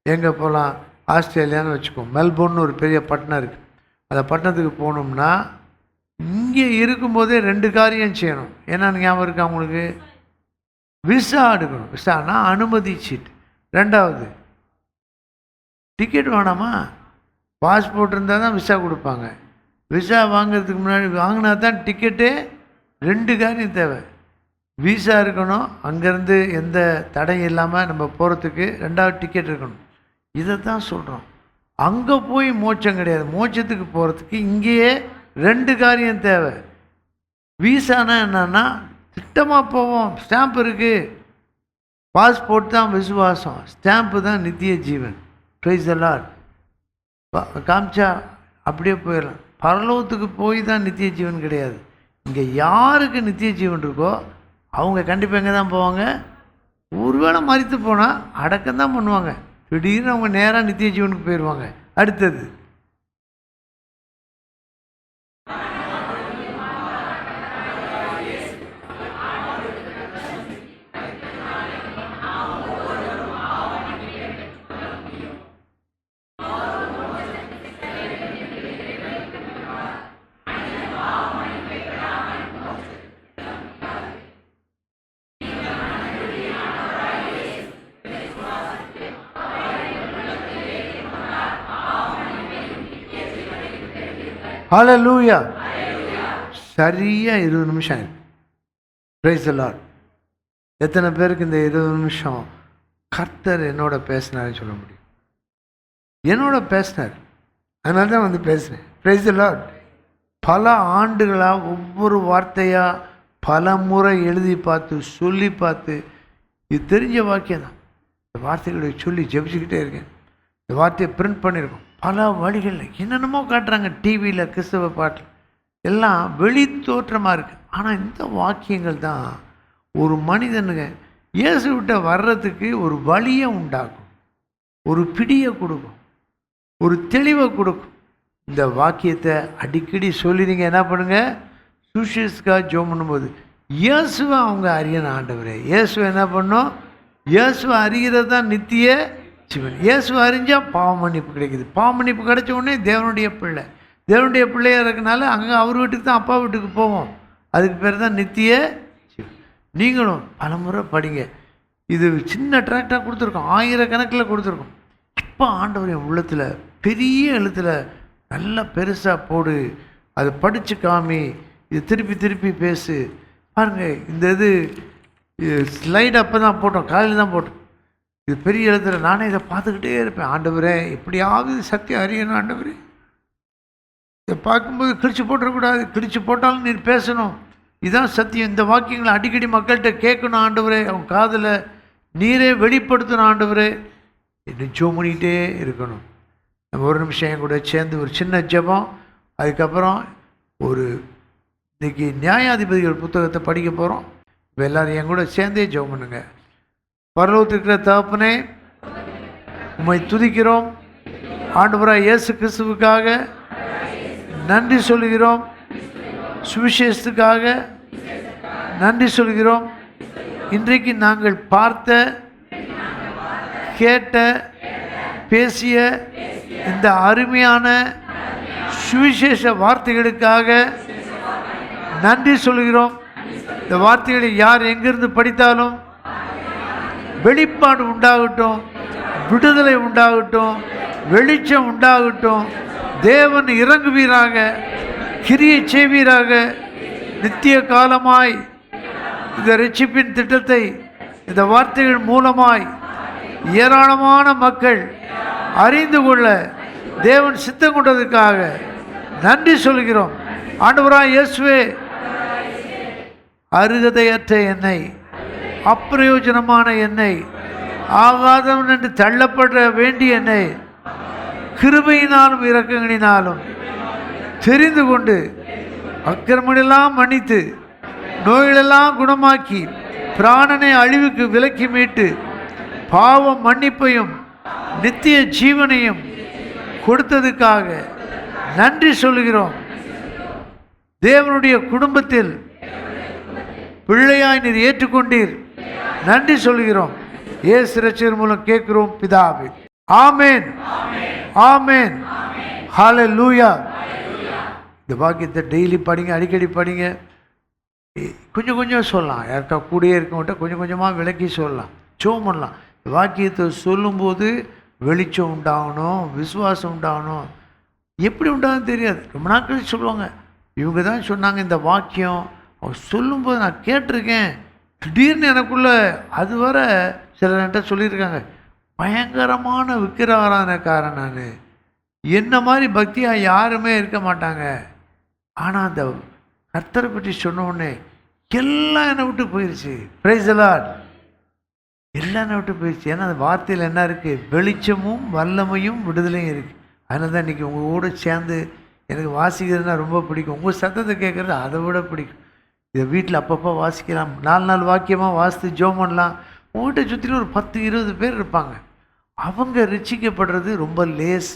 எங்கே போகலாம்? ஆஸ்திரேலியான்னு வச்சுக்கோங்க. மெல்போர்ன்னு ஒரு பெரிய பட்டணம் இருக்குது. அந்த பட்டணத்துக்கு போகணும்னா இங்கே இருக்கும்போதே 2 காரியம் செய்யணும். என்னன்னு ஞாபகம் இருக்கா அவங்களுக்கு? விசா எடுக்கணும். விசானா அனுமதி சீட்டு. 2வது டிக்கெட் வேணாமா? பாஸ்போர்ட் இருந்தால் தான் விசா கொடுப்பாங்க. விசா வாங்கிறதுக்கு முன்னாடி வாங்கினா தான் டிக்கெட்டே. 2 காரியம் தேவை. விசா இருக்கணும், அங்கேருந்து எந்த தடையும் இல்லாமல் நம்ம போகிறதுக்கு. 2வது டிக்கெட் இருக்கணும். இதை தான் சொல்கிறோம். அங்கே போய் மோட்சம் கிடையாது. மோட்சத்துக்கு போகிறதுக்கு இங்கேயே 2 காரியம் தேவை. விசானா என்னன்னா திட்டமாக போவோம். ஸ்டாம்ப் இருக்குது. பாஸ்போர்ட் தான் விசுவாசம், ஸ்டாம்ப்பு தான் நித்திய ஜீவன். Price the Lord. காமிச்சா அப்படியே போயிடலாம். பரலோகத்துக்கு போய் தான் நித்திய ஜீவன் கிடையாது. இங்கே யாருக்கு நித்திய ஜீவன் இருக்கோ அவங்க கண்டிப்பாக எங்கே தான் போவாங்க? ஒருவேளை மரித்து போனால் அடக்கம் தான் பண்ணுவாங்க. திடீர்னு அவங்க நேராக நித்திய ஜீவனுக்கு போயிடுவாங்க. அடுத்தது ஹல்லேலூயா. சரியாக 20 நிமிஷம். Price the Lord. எத்தனை பேருக்கு இந்த 20 நிமிஷம் கர்த்தர் என்னோட பேசினாருன்னு சொல்ல முடியும்? என்னோட பேசினார், அதனால தான் வந்து பேசுகிறேன். Price the Lord. பல ஆண்டுகளாக ஒவ்வொரு வார்த்தையாக பல முறை எழுதி பார்த்து சொல்லி பார்த்து இது தெரிஞ்ச வாக்கியம் தான். இந்த வார்த்தைகளை சொல்லி ஜெபிச்சுக்கிட்டே இருக்கேன். இந்த வார்த்தையை பிரிண்ட் பண்ணியிருக்கோம். பல வழிகளில் என்னென்னமோ காட்டுறாங்க. டிவியில் கிறிஸ்தவ பாட்டில் எல்லாம் வெளி தோற்றமாக இருக்குது. ஆனால் இந்த வாக்கியங்கள் தான் ஒரு மனிதனுங்க இயேசு விட்ட வர்றதுக்கு ஒரு வழியை உண்டாக்கும், ஒரு பிடியை கொடுக்கும், ஒரு தெளிவை கொடுக்கும். இந்த வாக்கியத்தை அடிக்கடி சொல்லி நீங்கள் என்ன பண்ணுங்கள்? சுவிசேஷத்துக்காக ஜெபம் பண்ணும்போது இயேசுவை அவங்க அறியணும். ஆண்டவரே இயேசுவை என்ன பண்ணோம்? இயேசுவை அறிகிறது தான் நித்திய ஜீவன். இயேசுவை அறிஞ்சால் பாவ மன்னிப்பு கிடைக்குது. பாவ மன்னிப்பு கிடைச்ச உடனே தேவனுடைய பிள்ளை. தேவனுடைய பிள்ளையாக இருக்கனால அங்கே அவர் வீட்டுக்கு தான் அப்பா வீட்டுக்கு போவோம். அதுக்கு பேர் தான் நித்திய ஜீவன். நீங்களும் பலமுறை படிங்க. இது சின்ன ட்ராக்டாக கொடுத்துருக்கோம், 1000 கணக்கில் கொடுத்துருக்கோம். இப்போ ஆண்டவர் என் உள்ளத்தில் பெரிய எழுத்தில் நல்லா பெருசாக போடு, அதை படித்து காமி, இது திருப்பி திருப்பி பேசு. பாருங்கள், இந்த இது ஸ்லைடு அப்போ தான் போட்டோம், காலையில் தான் போட்டோம். இது பெரிய எழுத்துல நானே இதை பார்த்துக்கிட்டே இருப்பேன். ஆண்டவரே எப்படியாவது சத்தியம் அறியணும் ஆண்டவரே. இதை பார்க்கும்போது கிழிச்சு போட்டுறக்கூடாது, கிழிச்சு போட்டாலும் நீர் பேசணும். இதுதான் சத்தியம். இந்த வாக்கியங்களை அடிக்கடி மக்கள்கிட்ட கேட்கணும் ஆண்டவரே, அவங்க காதில் நீரே வெளிப்படுத்தணும் ஆண்டவரே என்று ஜெபம் பண்ணிக்கிட்டே இருக்கணும். நம்ம ஒரு நிமிஷம் என் கூட சேர்ந்து ஒரு சின்ன ஜெபம், அதுக்கப்புறம் இன்னைக்கு நியாயாதிபதிகள் புத்தகத்தை படிக்க போகிறோம். இப்போ எல்லோரும் என் கூட சேர்ந்தே ஜெபம் பண்ணுங்க. பரலோகத்தில் இருக்கிற தகப்பனே, உம்மை துதிக்கிறோம். ஆண்டவராய் இயேசு கிறிஸ்துவுக்காக நன்றி சொல்கிறோம். சுவிசேஷத்துக்காக நன்றி சொல்கிறோம். இன்றைக்கு நாங்கள் பார்த்த, கேட்ட, பேசிய இந்த அருமையான சுவிசேஷ வார்த்தைகளுக்காக நன்றி சொல்கிறோம். இந்த வார்த்தைகளை யார் எங்கிருந்து படித்தாலும் வெளிப்பாடு உண்டாகட்டும், விடுதலை உண்டாகட்டும், வெளிச்சம் உண்டாகட்டும். தேவன் இறங்குவீராக, கிரியை செய்வீராக. நித்திய காலமாய் இந்த ரட்சிப்பின் திட்டத்தை இந்த வார்த்தைகள் மூலமாய் ஏராளமான மக்கள் அறிந்து கொள்ள தேவன் சித்தம் கொண்டதற்காக நன்றி சொல்கிறோம். ஆண்டவராய் இயேசுவே, அருகதையற்ற என்னை, அப்பிரயோஜனமான என்னை, ஆகாதவன் என்று தள்ளப்பட வேண்டிய என்னை கிருபையினாலும் இரக்கங்களினாலும் தெரிந்து கொண்டு அக்கிரமங்களெல்லாம் மன்னித்து நோய்களெல்லாம் குணமாக்கி பிராணனை அழிவுக்கு விலக்கி மீட்டு பாவம் மன்னிப்பையும் நித்திய ஜீவனையும் கொடுத்ததுக்காக நன்றி சொல்கிறோம். தேவனுடைய குடும்பத்தில் பிள்ளையாய் நீர் ஏற்றுக்கொண்டீர், நன்றி சொல்கிறோம். இயேசு இரட்சகர் மூலம் கேட்கிறோம் பிதாவே, ஆமென், ஆமென், ஹல்லேலூயா. இந்த வாக்கியத்தை டெய்லி படிங்க, அடிக்கடி படிங்க. கொஞ்சம் கொஞ்சம் சொல்லலாம், யாருக்கா கூடயே இருக்கவங்கிட்ட கொஞ்சம் கொஞ்சமாக விளக்கி சொல்லலாம், ஜெபம் பண்ணலாம். இந்த வாக்கியத்தை சொல்லும்போது வெளிச்சம் உண்டாகணும், விசுவாசம் உண்டாகணும். எப்படி உண்டாகும் தெரியாது. ரொம்ப நாட்கள் சொல்லுவாங்க, இவங்க தான் சொன்னாங்க இந்த வாக்கியம், அவர் சொல்லும்போது நான் கேட்டிருக்கேன், திடீர்னு எனக்குள்ள அது வர சிலர்கிட்ட சொல்லியிருக்காங்க, பயங்கரமான விக்கிர ஆராதனைக்காரன் நான், என்ன மாதிரி பக்தியாக யாருமே இருக்க மாட்டாங்க. ஆனால் அந்த கர்த்தரை பற்றி சொன்ன உடனே எல்லாம் என்னை விட்டு போயிடுச்சு. Price the Lord. எல்லாம் என்னை விட்டு போயிடுச்சு. ஏன்னா அந்த வார்த்தையில் என்ன இருக்குது? வெளிச்சமும் வல்லமையும் விடுதலையும் இருக்குது. அதனால தான் இன்றைக்கி உங்கள் கூட சேர்ந்து எனக்கு வாசிக்கிறதுனா ரொம்ப பிடிக்கும். உங்கள் சத்தத்தை கேட்குறது அதை விட பிடிக்கும். இதை வீட்டில் அப்பப்போ வாசிக்கலாம், 4 வாக்கியமாக வாசித்து ஜெபம் பண்ணலாம். உங்கள்கிட்ட சுற்றிலும் ஒரு 10-20 பேர் இருப்பாங்க. அவங்க ரட்சிக்கப்படுறது ரொம்ப லேஸ்.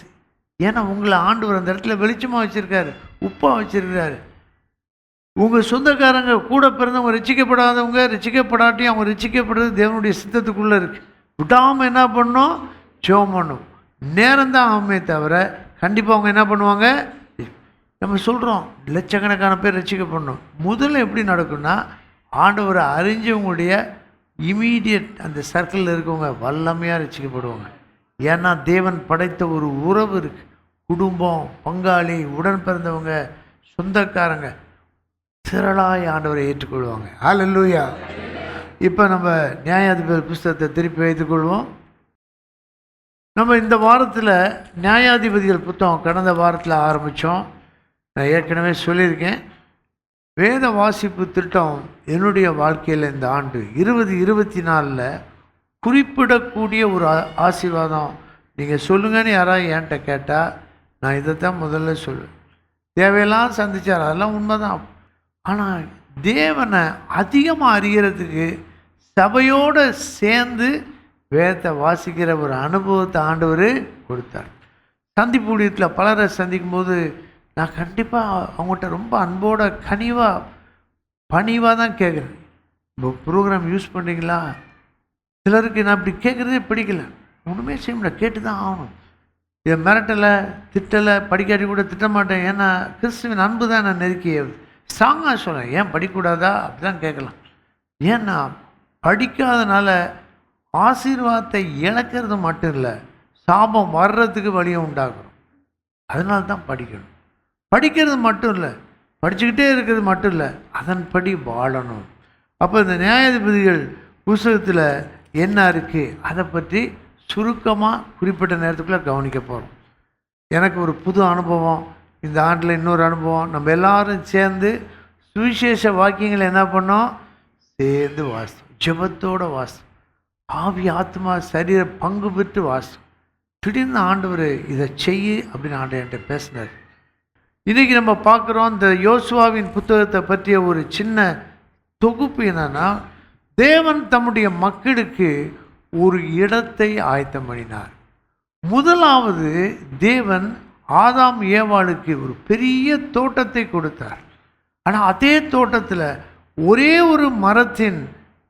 ஏன்னா உங்களை ஆண்டவர் அந்த இடத்துல வெளிச்சமாக வச்சுருக்காரு, உப்பாக வச்சுருக்காரு. உங்கள் சொந்தக்காரங்க கூட பிறந்தவங்க ரட்சிக்கப்படாதவங்க, ரட்சிக்கப்படாட்டியும் அவங்க ரட்சிக்கப்படுறது தேவனுடைய சித்தத்துக்குள்ளே இருக்குது. விடாமல் என்ன பண்ணணும்? ஜெபம் பண்ணணும். நேரம் தான் ஆகுமே தவிர கண்டிப்பாக அவங்க என்ன பண்ணுவாங்க? நம்ம சொல்கிறோம் லட்சக்கணக்கான பேர் ரட்சிக்கப்படணும். முதல்ல எப்படி நடக்கும்னா, ஆண்டவரை அறிஞ்சவங்களுடைய இமீடியட் அந்த சர்க்கிளில் இருக்கவங்க வல்லமையாக ரட்சிக்கப்படுவாங்க. ஏன்னா தேவன் படைத்த ஒரு உறவு இருக்குது. குடும்பம், பங்காளி, உடன் பிறந்தவங்க, சொந்தக்காரங்க திரளாய் ஆண்டவரை ஏற்றுக்கொள்வாங்க. ஹல்லேலூயா. இப்போ நம்ம நியாயாதிபதி புஸ்தகத்தை திருப்பி வைத்துக்கொள்வோம். நம்ம இந்த வாரத்தில் நியாயாதிபதிகள் புத்தகம் கடந்த வாரத்தில் ஆரம்பித்தோம். நான் ஏற்கனவே சொல்லியிருக்கேன், வேத வாசிப்பு திட்டம் என்னுடைய வாழ்க்கையில் இந்த ஆண்டு 2024 குறிப்பிடக்கூடிய ஒரு ஆசீர்வாதம். நீங்கள் சொல்லுங்கன்னு யாராவது என்கிட்ட கேட்டால் நான் இதைத்தான் முதல்ல சொல்லுவேன். தேவையெல்லாம் சந்தித்தார், அதெல்லாம் உண்மைதான். ஆனால் தேவனை அதிகமாக அறிகிறதுக்கு சபையோடு சேர்ந்து வேதத்தை வாசிக்கிற ஒரு அனுபவத்தை ஆண்டவர் கொடுத்தார். சந்திப்பு ஊழியத்தில் பலரை சந்திக்கும் போது நான் கண்டிப்பாக அவங்கள்ட்ட ரொம்ப அன்போட பணிவாக தான் கேட்குறேன். இப்போ ப்ரோக்ராம் யூஸ் பண்ணுறீங்களா? சிலருக்கு நான் இப்படி கேட்குறதே பிடிக்கல. ஒன்றுமே செய்ய முடியல, கேட்டு தான் ஆகணும். இதை மிரட்டலை, திட்டலை, படிக்காட்டி கூட திட்ட மாட்டேன். ஏன்னா கிறிஸ்துவின் அன்பு தான் நான் நெருக்கிய ஸ்ட்ராங்காக சொல்கிறேன். ஏன் படிக்கக்கூடாதா? அப்படி தான் கேட்கலாம். ஏன்னா படிக்காதனால ஆசீர்வாதத்தை இழக்கிறது மட்டும் இல்லை, சாபம் வர்றதுக்கு வழியை உண்டாக்கணும். அதனால தான் படிக்கணும். படிக்கிறது மட்டும் இல்லை, படிச்சுக்கிட்டே இருக்கிறது மட்டும் இல்லை, அதன்படி வாழணும். அப்போ இந்த நியாயாதிபதிகள் புஸ்தகத்தில் என்ன இருக்குது அதை பற்றி சுருக்கமாக குறிப்பிட்ட நேரத்துக்குள்ளே கவனிக்க போகிறோம். எனக்கு ஒரு புது அனுபவம். இந்த ஆண்டில் இன்னொரு அனுபவம், நம்ம எல்லாரும் சேர்ந்து சுவிசேஷ வாக்கியங்களை என்ன பண்ணோம், சேர்ந்து வாசித்தோம், ஜெபத்தோடு வாசித்தோம், ஆவி ஆத்மா சரீர பங்கு பெற்று வாசித்தோம். திடீர்னு ஆண்டவர் இதை செய்யு அப்படின்னு ஆண்டவர் என்கிட்ட பேசினார். இன்றைக்கி நம்ம பார்க்குறோம், இந்த யோசுவாவின் புத்தகத்தை பற்றிய ஒரு சின்ன தொகுப்பு என்னன்னா, தேவன் தம்முடைய மக்களுக்கு ஒரு இடத்தை ஆயத்தம் பண்ணினார். முதலாவது, தேவன் ஆதாம் ஏவாளுக்கு ஒரு பெரிய தோட்டத்தை கொடுத்தார். ஆனால் அதே தோட்டத்தில் ஒரே ஒரு மரத்தின்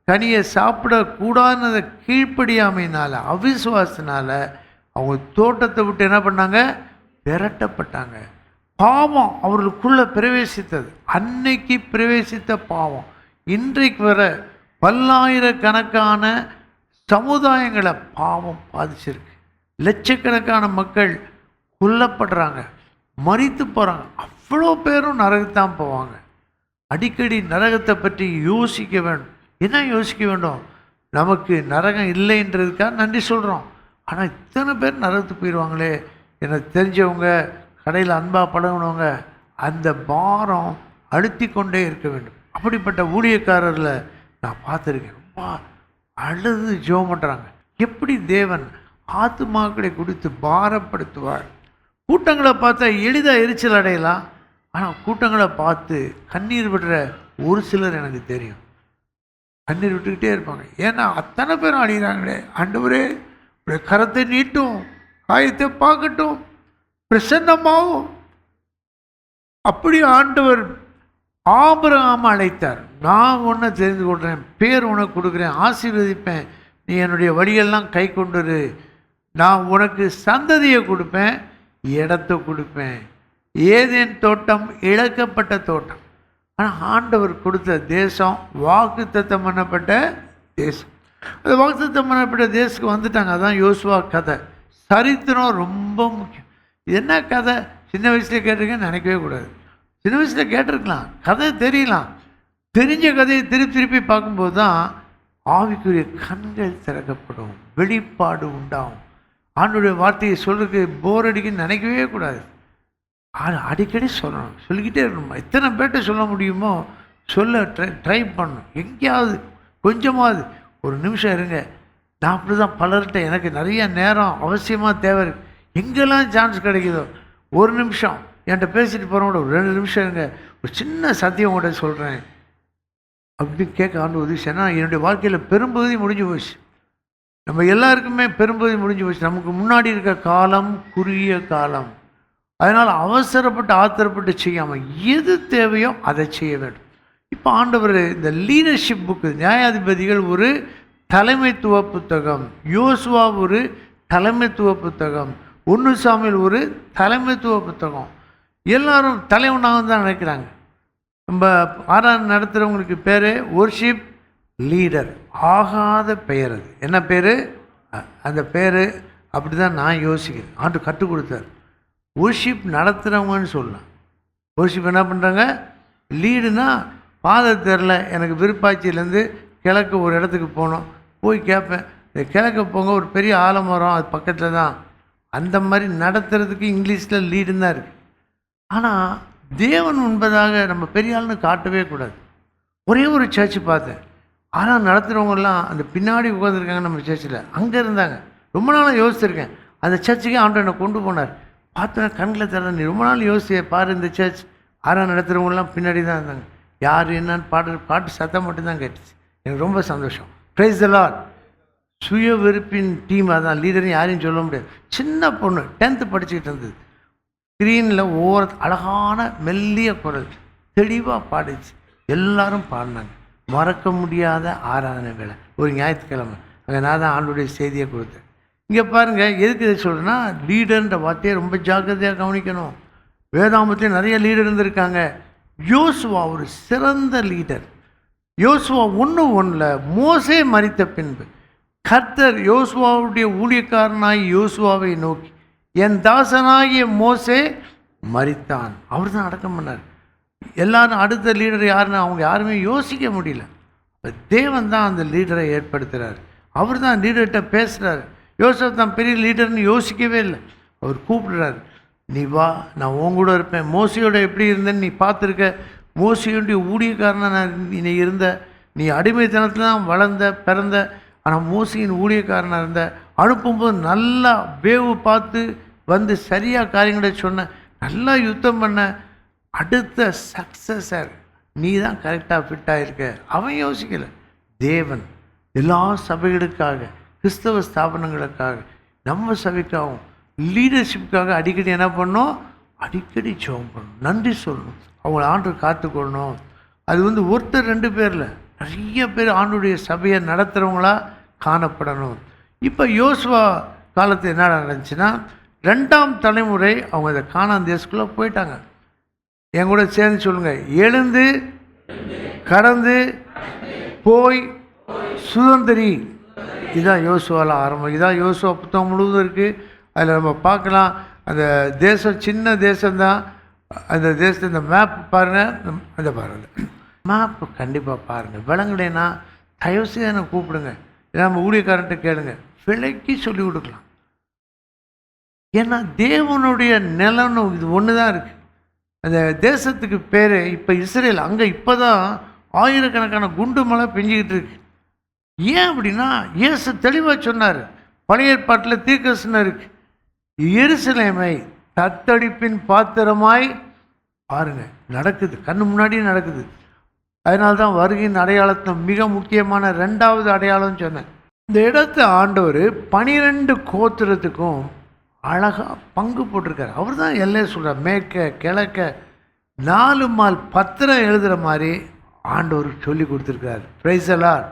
கனியை சாப்பிடக்கூடாதுன்னு கீழ்ப்படியாமையினால, அவிசுவாசத்தினால அவங்க தோட்டத்தை விட்டு என்ன பண்ணாங்க, விரட்டப்பட்டாங்க. பாவம் அவர்களுக்குள்ளே பிரவேசித்தது. அன்னைக்கு பிரவேசித்த பாவம் இன்றைக்கு வர பல்லாயிரக்கணக்கான சமுதாயங்களை பாவம் பாதிச்சிருக்கு. லட்சக்கணக்கான மக்கள் கொல்லப்படுறாங்க, மரித்து போகிறாங்க. அவ்வளோ பேரும் நரகத்தான் போவாங்க. அடிக்கடி நரகத்தை பற்றி யோசிக்க வேண்டும். என்ன யோசிக்க வேண்டும்? நமக்கு நரகம் இல்லைன்றதுக்காக நன்றி சொல்கிறோம். ஆனால் இத்தனை பேர் நரகத்துக்கு போயிடுவாங்களே. எனக்கு தெரிஞ்சவங்க, கடையில் அன்பாக பழகினவங்க, அந்த பாரம் அழுத்தி கொண்டே இருக்க வேண்டும். அப்படிப்பட்ட ஊழியக்காரரில் நான் பார்த்துருக்கேன். ரொம்ப அழுது ஜெபம் பண்ணுறாங்க. எப்படி தேவன் ஆத்துமாக்களை கொடுத்து பாரப்படுத்துவார். கூட்டங்களை பார்த்தா எளிதாக எரிச்சல் அடையலாம். ஆனால் கூட்டங்களை பார்த்து கண்ணீர் விடுற ஒரு சிலர் எனக்கு தெரியும். கண்ணீர் விட்டுக்கிட்டே இருப்பாங்க. ஏன்னா அத்தனை பேரும் அழிகிறாங்களே. ஆண்டவரே கரத்தை நீட்டும், காயத்தை பார்க்கட்டும், பிரசன்னமாகும். அப்படி ஆண்டவர் ஆபிரகாம் அழைத்தார். நான் உன்னை தெரிந்து கொள்கிறேன், பேர் உனக்கு கொடுக்குறேன், ஆசீர்வதிப்பேன், நீ என்னுடைய வழியெல்லாம் கை கொண்டுரு, நான் உனக்கு சந்ததியை கொடுப்பேன், இடத்தை கொடுப்பேன். ஏதேன் தோட்டம் இழக்கப்பட்ட தோட்டம். ஆனால் ஆண்டவர் கொடுத்த தேசம் வாக்குத்தத்தம் பண்ணப்பட்ட தேசம். அந்த வாக்குத்தத்தம் பண்ணப்பட்ட தேசத்துக்கு வந்துட்டாங்க. அதான் யோசுவா கதை. சரித்திரம் ரொம்ப முக்கியம். என்ன கதை? சின்ன வயசில் கேட்டிருக்கேன்னு நினைக்கவே கூடாது. சின்ன வயசில் கேட்டிருக்கலாம், கதை தெரியலாம். தெரிஞ்ச கதையை திருப்பி பார்க்கும்போது தான் ஆவிக்குரிய கண்கள் திறக்கப்படும், வெளிப்பாடு உண்டாகும். ஆண்டோடைய வார்த்தையை சொல்றதுக்கு போர் அடிக்குன்னு நினைக்கவே கூடாது. அடிக்கடி சொல்லணும், சொல்லிக்கிட்டே இருக்கணும். எத்தனை பேர்கிட்ட சொல்ல முடியுமோ சொல்ல ட்ரை பண்ணணும். எங்கேயாவது கொஞ்சமாவது ஒரு நிமிஷம் இருங்க. நான் அப்படி தான் பலர்கிட்ட, எனக்கு நிறைய நேரம் அவசியமாக தேவை இருக்குது. எங்கெல்லாம் சான்ஸ் கிடைக்குதோ ஒரு நிமிஷம் என்கிட்ட பேசிட்டு போகிறவங்கள ஒரு 2 நிமிஷம் இருங்க, ஒரு சின்ன சத்தியம் கூட சொல்கிறேன் அப்படின்னு கேட்க ஆண்டு உதவி. ஏன்னா என்னுடைய வாழ்க்கையில் பெரும்பகுதி முடிஞ்சு போச்சு. நம்ம எல்லாருக்குமே பெரும்பகுதி முடிஞ்சு போச்சு. நமக்கு முன்னாடி இருக்க காலம் குறுகிய காலம். அதனால் அவசரப்பட்டு ஆத்திரப்பட்டு செய்யாமல் எது தேவையோ அதை செய்ய வேண்டும். இப்போ ஆண்டவர் இந்த லீடர்ஷிப் புக்கு, நியாயாதிபதிகள் ஒரு தலைமைத்துவ புத்தகம், யோசுவா ஒரு தலைமைத்துவ புத்தகம், 1 சாமுவேல் ஒரு தலைமைத்துவ புத்தகம். எல்லாரும் தலைவனாக தான் நினைக்கிறாங்க. நம்ம ஆராதனை நடத்துகிறவங்களுக்கு பேர் ஒர்ஷிப் லீடர். ஆகாத பெயர் அது. என்ன பேர்? அந்த பேர் அப்படி தான் நான் யோசிக்கிறேன். ஆண்டு கற்றுக் கொடுத்தார். ஒர்ஷிப் நடத்துகிறவங்கன்னு சொல்லலாம். ஒர்ஷிப் என்ன பண்ணுறாங்க? லீடுனா பாதை தெரில, எனக்கு விருப்பாட்சியிலேருந்து கிழக்கு ஒரு இடத்துக்கு போகணும், போய் கேட்பேன், இந்த கிழக்கு போங்க, ஒரு பெரிய ஆலமரம் அது பக்கத்தில் தான். அந்த மாதிரி நடத்துறதுக்கு இங்கிலீஷில் லீடுன்னு தான் இருக்குது. ஆனால் தேவன் உண்பதாக நம்ம பெரிய ஆள்னு காட்டவே கூடாது. ஒரே ஒரு சர்ச்சு பார்த்தேன். ஆனால் நடத்துகிறவங்கெல்லாம் அந்த பின்னாடி உட்காந்துருக்காங்க நம்ம சர்ச்சில், அங்கே இருந்தாங்க. ரொம்ப நாளாக யோசிச்சிருக்கேன். அந்த சர்ச்சுக்கே ஆண்டவர் என்னை கொண்டு போனார். பார்த்தேன், கண்ணில் தர, நீ ரொம்ப நாள் யோசிச்சு பாரு, இந்த சர்ச் நடத்துகிறவங்கலாம் பின்னாடி தான் இருந்தாங்க. யார் என்னன்னு பாட்டு சத்தம் மட்டும்தான் கேட்டுச்சு. எனக்கு ரொம்ப சந்தோஷம். Price the Lord. சுய வெறுப்பின் டீம் அதான். லீடர்னு யாரையும் சொல்ல முடியாது. சின்ன பொண்ணு 10th படிச்சுக்கிட்டு இருந்தது. ஸ்க்ரீனில் ஒவ்வொரு அழகான மெல்லிய குரல் தெளிவாக பாடிச்சு. எல்லாரும் பாடினாங்க. மறக்க முடியாத ஆராதனை வேலை. ஒரு ஞாயிற்றுக்கிழமை அங்கே நான் தான் ஆண்டுடைய செய்தியை கொடுத்தேன். இங்கே பாருங்கள், எதுக்கு இதை சொல்கிறேன்னா, லீடர்ன்ற வார்த்தையை ரொம்ப ஜாக்கிரதையாக கவனிக்கணும். வேதாமத்தில் நிறைய லீடர் இருந்திருக்காங்க. யோசுவா ஒரு சிறந்த லீடர். யோசுவா 1:1 மோசே மரித்த பின்பு கர்த்தர் யோசுவாவுடைய ஊழியக்காரனாய் யோசுவாவை நோக்கி, என் தாசனாகிய மோசே மரித்தான். அவர் தான் அடக்கம் பண்ணார். எல்லாரும் அடுத்த லீடர் யாருன்னு அவங்க யாருமே யோசிக்க முடியல. தேவன் தான் அந்த லீடரை ஏற்படுத்துகிறார். அவர் தான் லீடர்கிட்ட பேசுகிறார். யோசுவா தான் பெரிய லீடர்னு யோசிக்கவே இல்லை. அவர் கூப்பிடுறாரு, நீ வா, நான் உன் கூட இருப்பேன். மோசையோட எப்படி இருந்தேன்னு நீ பார்த்துருக்க. மோசையுடைய ஊழியக்காரனாக நீ இருந்த. நீ அடிமைத்தனத்தில் தான் வளர்ந்த பிறந்த. ஆனால் மோசையின் ஊழியக்காரனாக இருந்த. அனுப்பும்போது நல்லா வேவு பார்த்து வந்து சரியாக காரியங்களை சொன்ன, நல்லா யுத்தம் பண்ண. அடுத்த சக்ஸஸர் நீ தான் கரெக்டாக ஃபிட்டாக இருக்க. அவன் யோசிக்கலை. தேவன் எல்லா சபைகளுக்காக, கிறிஸ்தவ ஸ்தாபனங்களுக்காக, நம்ம சபைக்காகவும் லீடர்ஷிப்புக்காக அடிக்கடி என்ன பண்ணணும்? அடிக்கடி ஜெபம் பண்ணணும், நன்றி சொல்லணும், அவங்கள ஆண்டு காத்துக்கொள்ளணும். அது ஒருத்தர் 2 பேரில் நிறைய பேர் ஆண்டுடைய சபையை நடத்துகிறவங்களா காணப்படணும். இப்போ யோசுவா காலத்தில் என்ன நடந்துச்சுன்னா, 2ஆம் தலைமுறை அவங்க இந்த கானான் தேசத்துக்குள்ளே போயிட்டாங்க. என் கூட சேர்ந்து சொல்லுங்கள், எழுந்து கடந்து போய் சுதந்திரி. இதுதான் யோசுவாவில் ஆரம்பம். இதான் யோசுவா புத்தகம் முழுவதும் இருக்குது. அதில் நம்ம பார்க்கலாம். அந்த தேசம் சின்ன தேசம்தான். அந்த தேசத்தை இந்த மேப் பாருங்கள், அந்த பாருங்கள் மேப் கண்டிப்பாக பாருங்கள். விளங்கலைன்னா தயவுசெய்து என்னை கூப்பிடுங்க. ஏன்னா நம்ம ஊழியக்காரன்ட்டு கேளுங்க, விலைக்கு சொல்லி கொடுக்கலாம். ஏன்னா தேவனுடைய நிலம்னு இது ஒன்று தான் இருக்குது. அந்த தேசத்துக்கு பேர் இப்போ இஸ்ரேல். அங்கே இப்போ தான் ஆயிரக்கணக்கான குண்டு மழை பெஞ்சிக்கிட்டு இருக்கு. ஏன் அப்படின்னா, இயேசு தெளிவாக சொன்னார். பழைய ஏற்பாட்டில் தீர்க்கதரிசனம் இருக்கு. எருசலேமை தத்தடிப்பின் பாத்திரமாய் பாருங்க, நடக்குது, கண்ணு முன்னாடியே நடக்குது. அதனால தான் வருகையின் அடையாளத்தை மிக முக்கியமான 2வது அடையாளம் சொன்னேன். இந்த இடத்தை ஆண்டவர் 12 கோத்திரத்துக்கும் அழகாக பங்கு போட்டிருக்காரு. அவர் தான் எல்லையை சொல்கிறார். மேற்க கிழக்க 4 மால் பத்திரம் எழுதுகிற மாதிரி ஆண்டவர் சொல்லி கொடுத்துருக்காரு. Praise the Lord.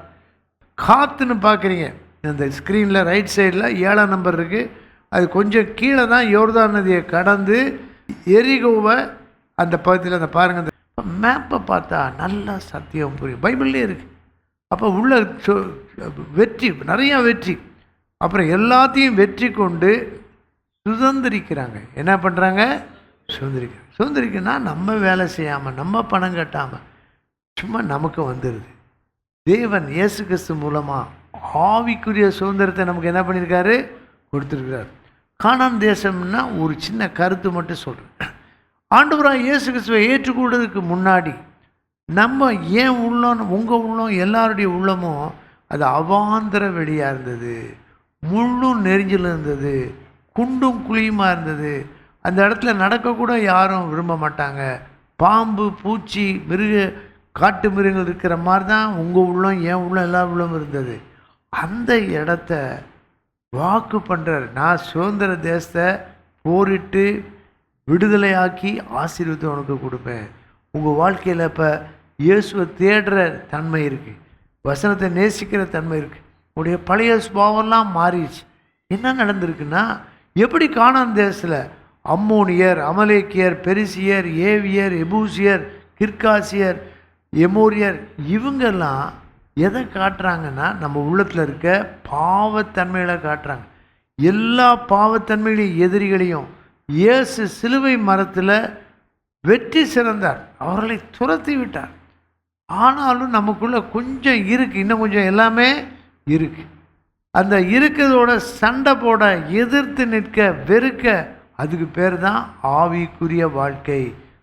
காத்துன்னு பார்க்குறீங்க, இந்த ஸ்க்ரீனில் ரைட் சைடில் 7ஆம் நம்பர் இருக்குது. அது கொஞ்சம் கீழே தான் யோர்தான் நதியை கடந்து எரிகோவை அந்த பகுதியில் அந்த பாருங்கள். அந்த மேப்பை பார்த்தா நல்லா சத்தியம் புரியும். பைபிள்லேயே இருக்குது. அப்போ உள்ள வெற்றி, நிறையா வெற்றி. அப்புறம் எல்லாத்தையும் வெற்றி கொண்டு சுதந்திரிக்கிறாங்க. என்ன பண்ணுறாங்க? சுதந்திரிக்கன்னா நம்ம வேலை செய்யாமல், நம்ம பணம் கட்டாமல், சும்மா நமக்கு வந்துடுது. தேவன் இயேசு கிறிஸ்து மூலமாக ஆவிக்குரிய சுதந்திரத்தை நமக்கு என்ன பண்ணியிருக்காரு? கொடுத்துருக்கிறார். கானான் தேசம்னா ஒரு சின்ன கருத்து மட்டும் சொல்கிறேன். ஆண்டவராக இயேசு கிறிஸ்துவை ஏற்றுக்கொள்வதற்கு முன்னாடி நம்ம ஏன் உள்ளம், உங்கள் உள்ளம், எல்லாருடைய உள்ளமும் அது அவாந்தர வெளியாக இருந்தது. முள்ளும் நெறிஞ்சில் இருந்தது, குண்டும் குழியுமாக இருந்தது. அந்த இடத்துல நடக்கக்கூட யாரும் விரும்ப மாட்டாங்க. பாம்பு, பூச்சி, காட்டு மிருகங்கள் இருக்கிற மாதிரி தான் உங்கள் உள்ளம், என் உள்ளம், எல்லா உள்ளமும் இருந்தது. அந்த இடத்த வாக்கு பண்ணுறார். நான் சுதந்திர தேசத்தை போரிட்டு விடுதலையாக்கி ஆசீர்வாதத்தை உனக்கு கொடுப்பேன். உங்கள் வாழ்க்கையில் இப்போ இயேசுவை தேடுற தன்மை இருக்குது, வசனத்தை நேசிக்கிற தன்மை இருக்குது. உடைய பழைய சுபாவெல்லாம் மாறிடுச்சு. என்ன நடந்திருக்குன்னா, எப்படி கானான் தேசத்தில் அம்மோனியர், அமலேக்கியர், பெரிசியர், ஏவியர், எபூசியர், கிர்காசியர், எமோரியர், இவங்கெல்லாம் எதை காட்டுறாங்கன்னா நம்ம உள்ளத்தில் இருக்க பாவத்தன்மைகளை காட்டுறாங்க. எல்லா பாவத்தன்மைகளையும் எதிரிகளையும் இயேசு சிலுவை மரத்தில் வெற்றி சிறந்தார், அவர்களை துரத்தி விட்டார். ஆனாலும் நமக்குள்ள கொஞ்சம் இருக்குது, இன்னும் கொஞ்சம் எல்லாமே இருக்குது. அந்த இருக்கிறதோட சண்டை போட, எதிர்த்து நிற்க, வெறுக்க, அதுக்கு பேர் தான் ஆவிக்குரிய வாழ்க்கை,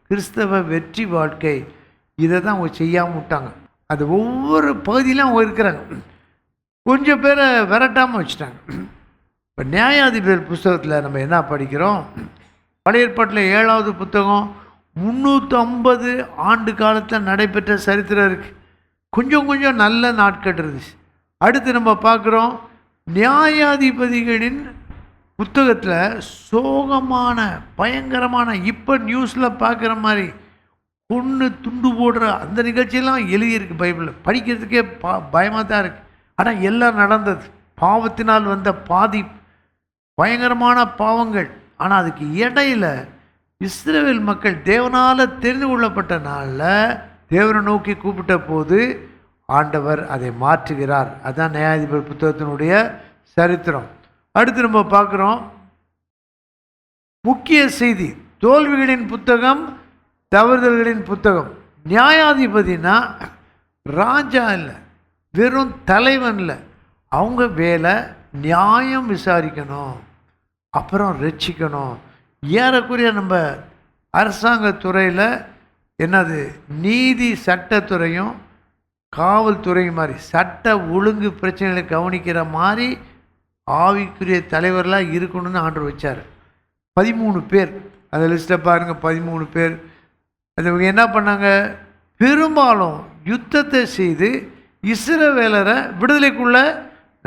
கிறிஸ்தவ வெற்றி வாழ்க்கை. இதை தான் அவங்க செய்யாமல் விட்டாங்க. அது ஒவ்வொரு பகுதியிலும் அவங்க இருக்கிறாங்க. கொஞ்சம் பேரை விரட்டாமல் வச்சுட்டாங்க. இப்போ நியாயாதிபதி புஸ்தகத்தில் நம்ம என்ன படிக்கிறோம்? பழைய ஏற்பாட்டில் 7வது புத்தகம் 350 ஆண்டு காலத்தில் நடைபெற்ற சரித்திரம் இருக்குது. கொஞ்சம் கொஞ்சம் நல்ல நாட்கள் இருந்துச்சு. அடுத்து நம்ம பார்க்குறோம், நியாயாதிபதிகளின் புத்தகத்தில் சோகமான, பயங்கரமான, இப்போ நியூஸில் பார்க்குற மாதிரி பொண்ணு துண்டு போடுற அந்த நிகழ்ச்சியெல்லாம் எழுதியிருக்கு பைபிளில். படிக்கிறதுக்கே பயமாக தான் இருக்குது. ஆனால் எல்லாம் நடந்தது. பாவத்தினால் வந்த பாதிப்பு, பயங்கரமான பாவங்கள். ஆனால் அதுக்கு இடையில் இஸ்ரவேல் மக்கள் தேவனால் தெரிந்து கொள்ளப்பட்ட நாளில் தேவனை நோக்கி கூப்பிட்ட போது ஆண்டவர் அதை மாற்றுகிறார். அதுதான் நியாயாதிபதி புத்தகத்தினுடைய சரித்திரம். அடுத்து நம்ம பார்க்குறோம் முக்கிய செய்தி, தோல்விகளின் புத்தகம், தவறுதல்களின் புத்தகம். நியாயாதிபதினா ராஜா இல்லை, வெறும் தலைவன் இல்லை. அவங்க வேலை நியாயம் விசாரிக்கணும், அப்புறம் ரட்சிக்கணும். ஏறக்குறைய நம்ம அரசாங்கத்துறையில் என்னது நீதி சட்டத்துறையும் காவல்துறையும் மாதிரி சட்ட ஒழுங்கு பிரச்சனைகளை கவனிக்கிற மாதிரி ஆவிக்குரிய தலைவர்களாக இருக்கணும்னு ஆண்டவர் வச்சார். 13 பேர், அந்த லிஸ்ட்டை பாருங்கள், 13 பேர். அது என்ன பண்ணாங்க? பெரும்பாலும் யுத்தத்தை செய்து இஸ்ரவேலரை விடுதலைக்குள்ளே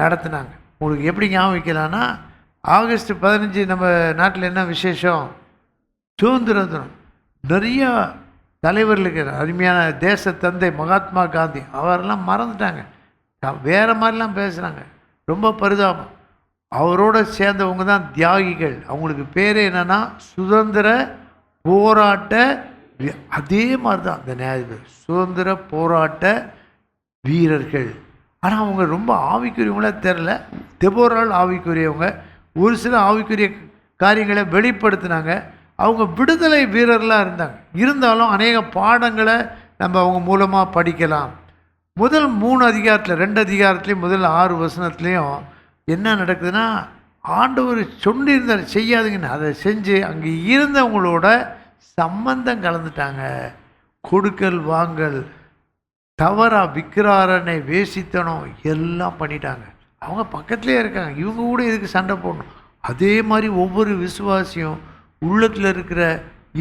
நடத்தினாங்க. உங்களுக்கு எப்படி ஞாபகம் வைக்கலான்னா, ஆகஸ்ட் 15 நம்ம நாட்டில் என்ன விசேஷம்? சுதந்திர தினம். நிறையா தலைவர்களுக்கு அருமையான தேச தந்தை மகாத்மா காந்தி அவரெல்லாம் மறந்துட்டாங்க, வேறு மாதிரிலாம் பேசுகிறாங்க. ரொம்ப பரிதாபம். அவரோட சேர்ந்தவங்க தான் தியாகிகள். அவங்களுக்கு பேர் என்னென்னா சுதந்திர போராட்ட, அதே மாதிரி தான் அந்த நியாயாதிபதி, சுதந்திர போராட்ட வீரர்கள். ஆனால் அவங்க ரொம்ப ஆவிக்குரியவங்களே தெரில. தெபோரால் ஆவிக்குரியவங்க, ஒரு சில ஆவிக்குரிய காரியங்களை வெளிப்படுத்தினாங்க. அவங்க விடுதலை வீரர்களாக இருந்தாங்க. இருந்தாலும் அநேக பாடங்களை நம்ம அவங்க மூலமாக படிக்கலாம். முதல் 3 அதிகாரத்தில், 2 அதிகாரத்துலேயும் முதல் 6 வசனத்துலேயும் என்ன நடக்குதுன்னா, ஆண்டவர் சொல்லியிருந்தார் செய்யாதுங்கன்னு, அதை செஞ்சு அங்கே இருந்தவங்களோட சம்பந்தம் கலந்துட்டாங்க. கொடுக்கல் வாங்கல், தவறா விக்கிராரனை வேசித்தனம் எல்லாம் பண்ணிட்டாங்க. அவங்க பக்கத்துலேயே இருக்காங்க, இவங்க கூட இதுக்கு சண்டை போடணும். அதே மாதிரி ஒவ்வொரு விசுவாசியும் உள்ளத்தில் இருக்கிற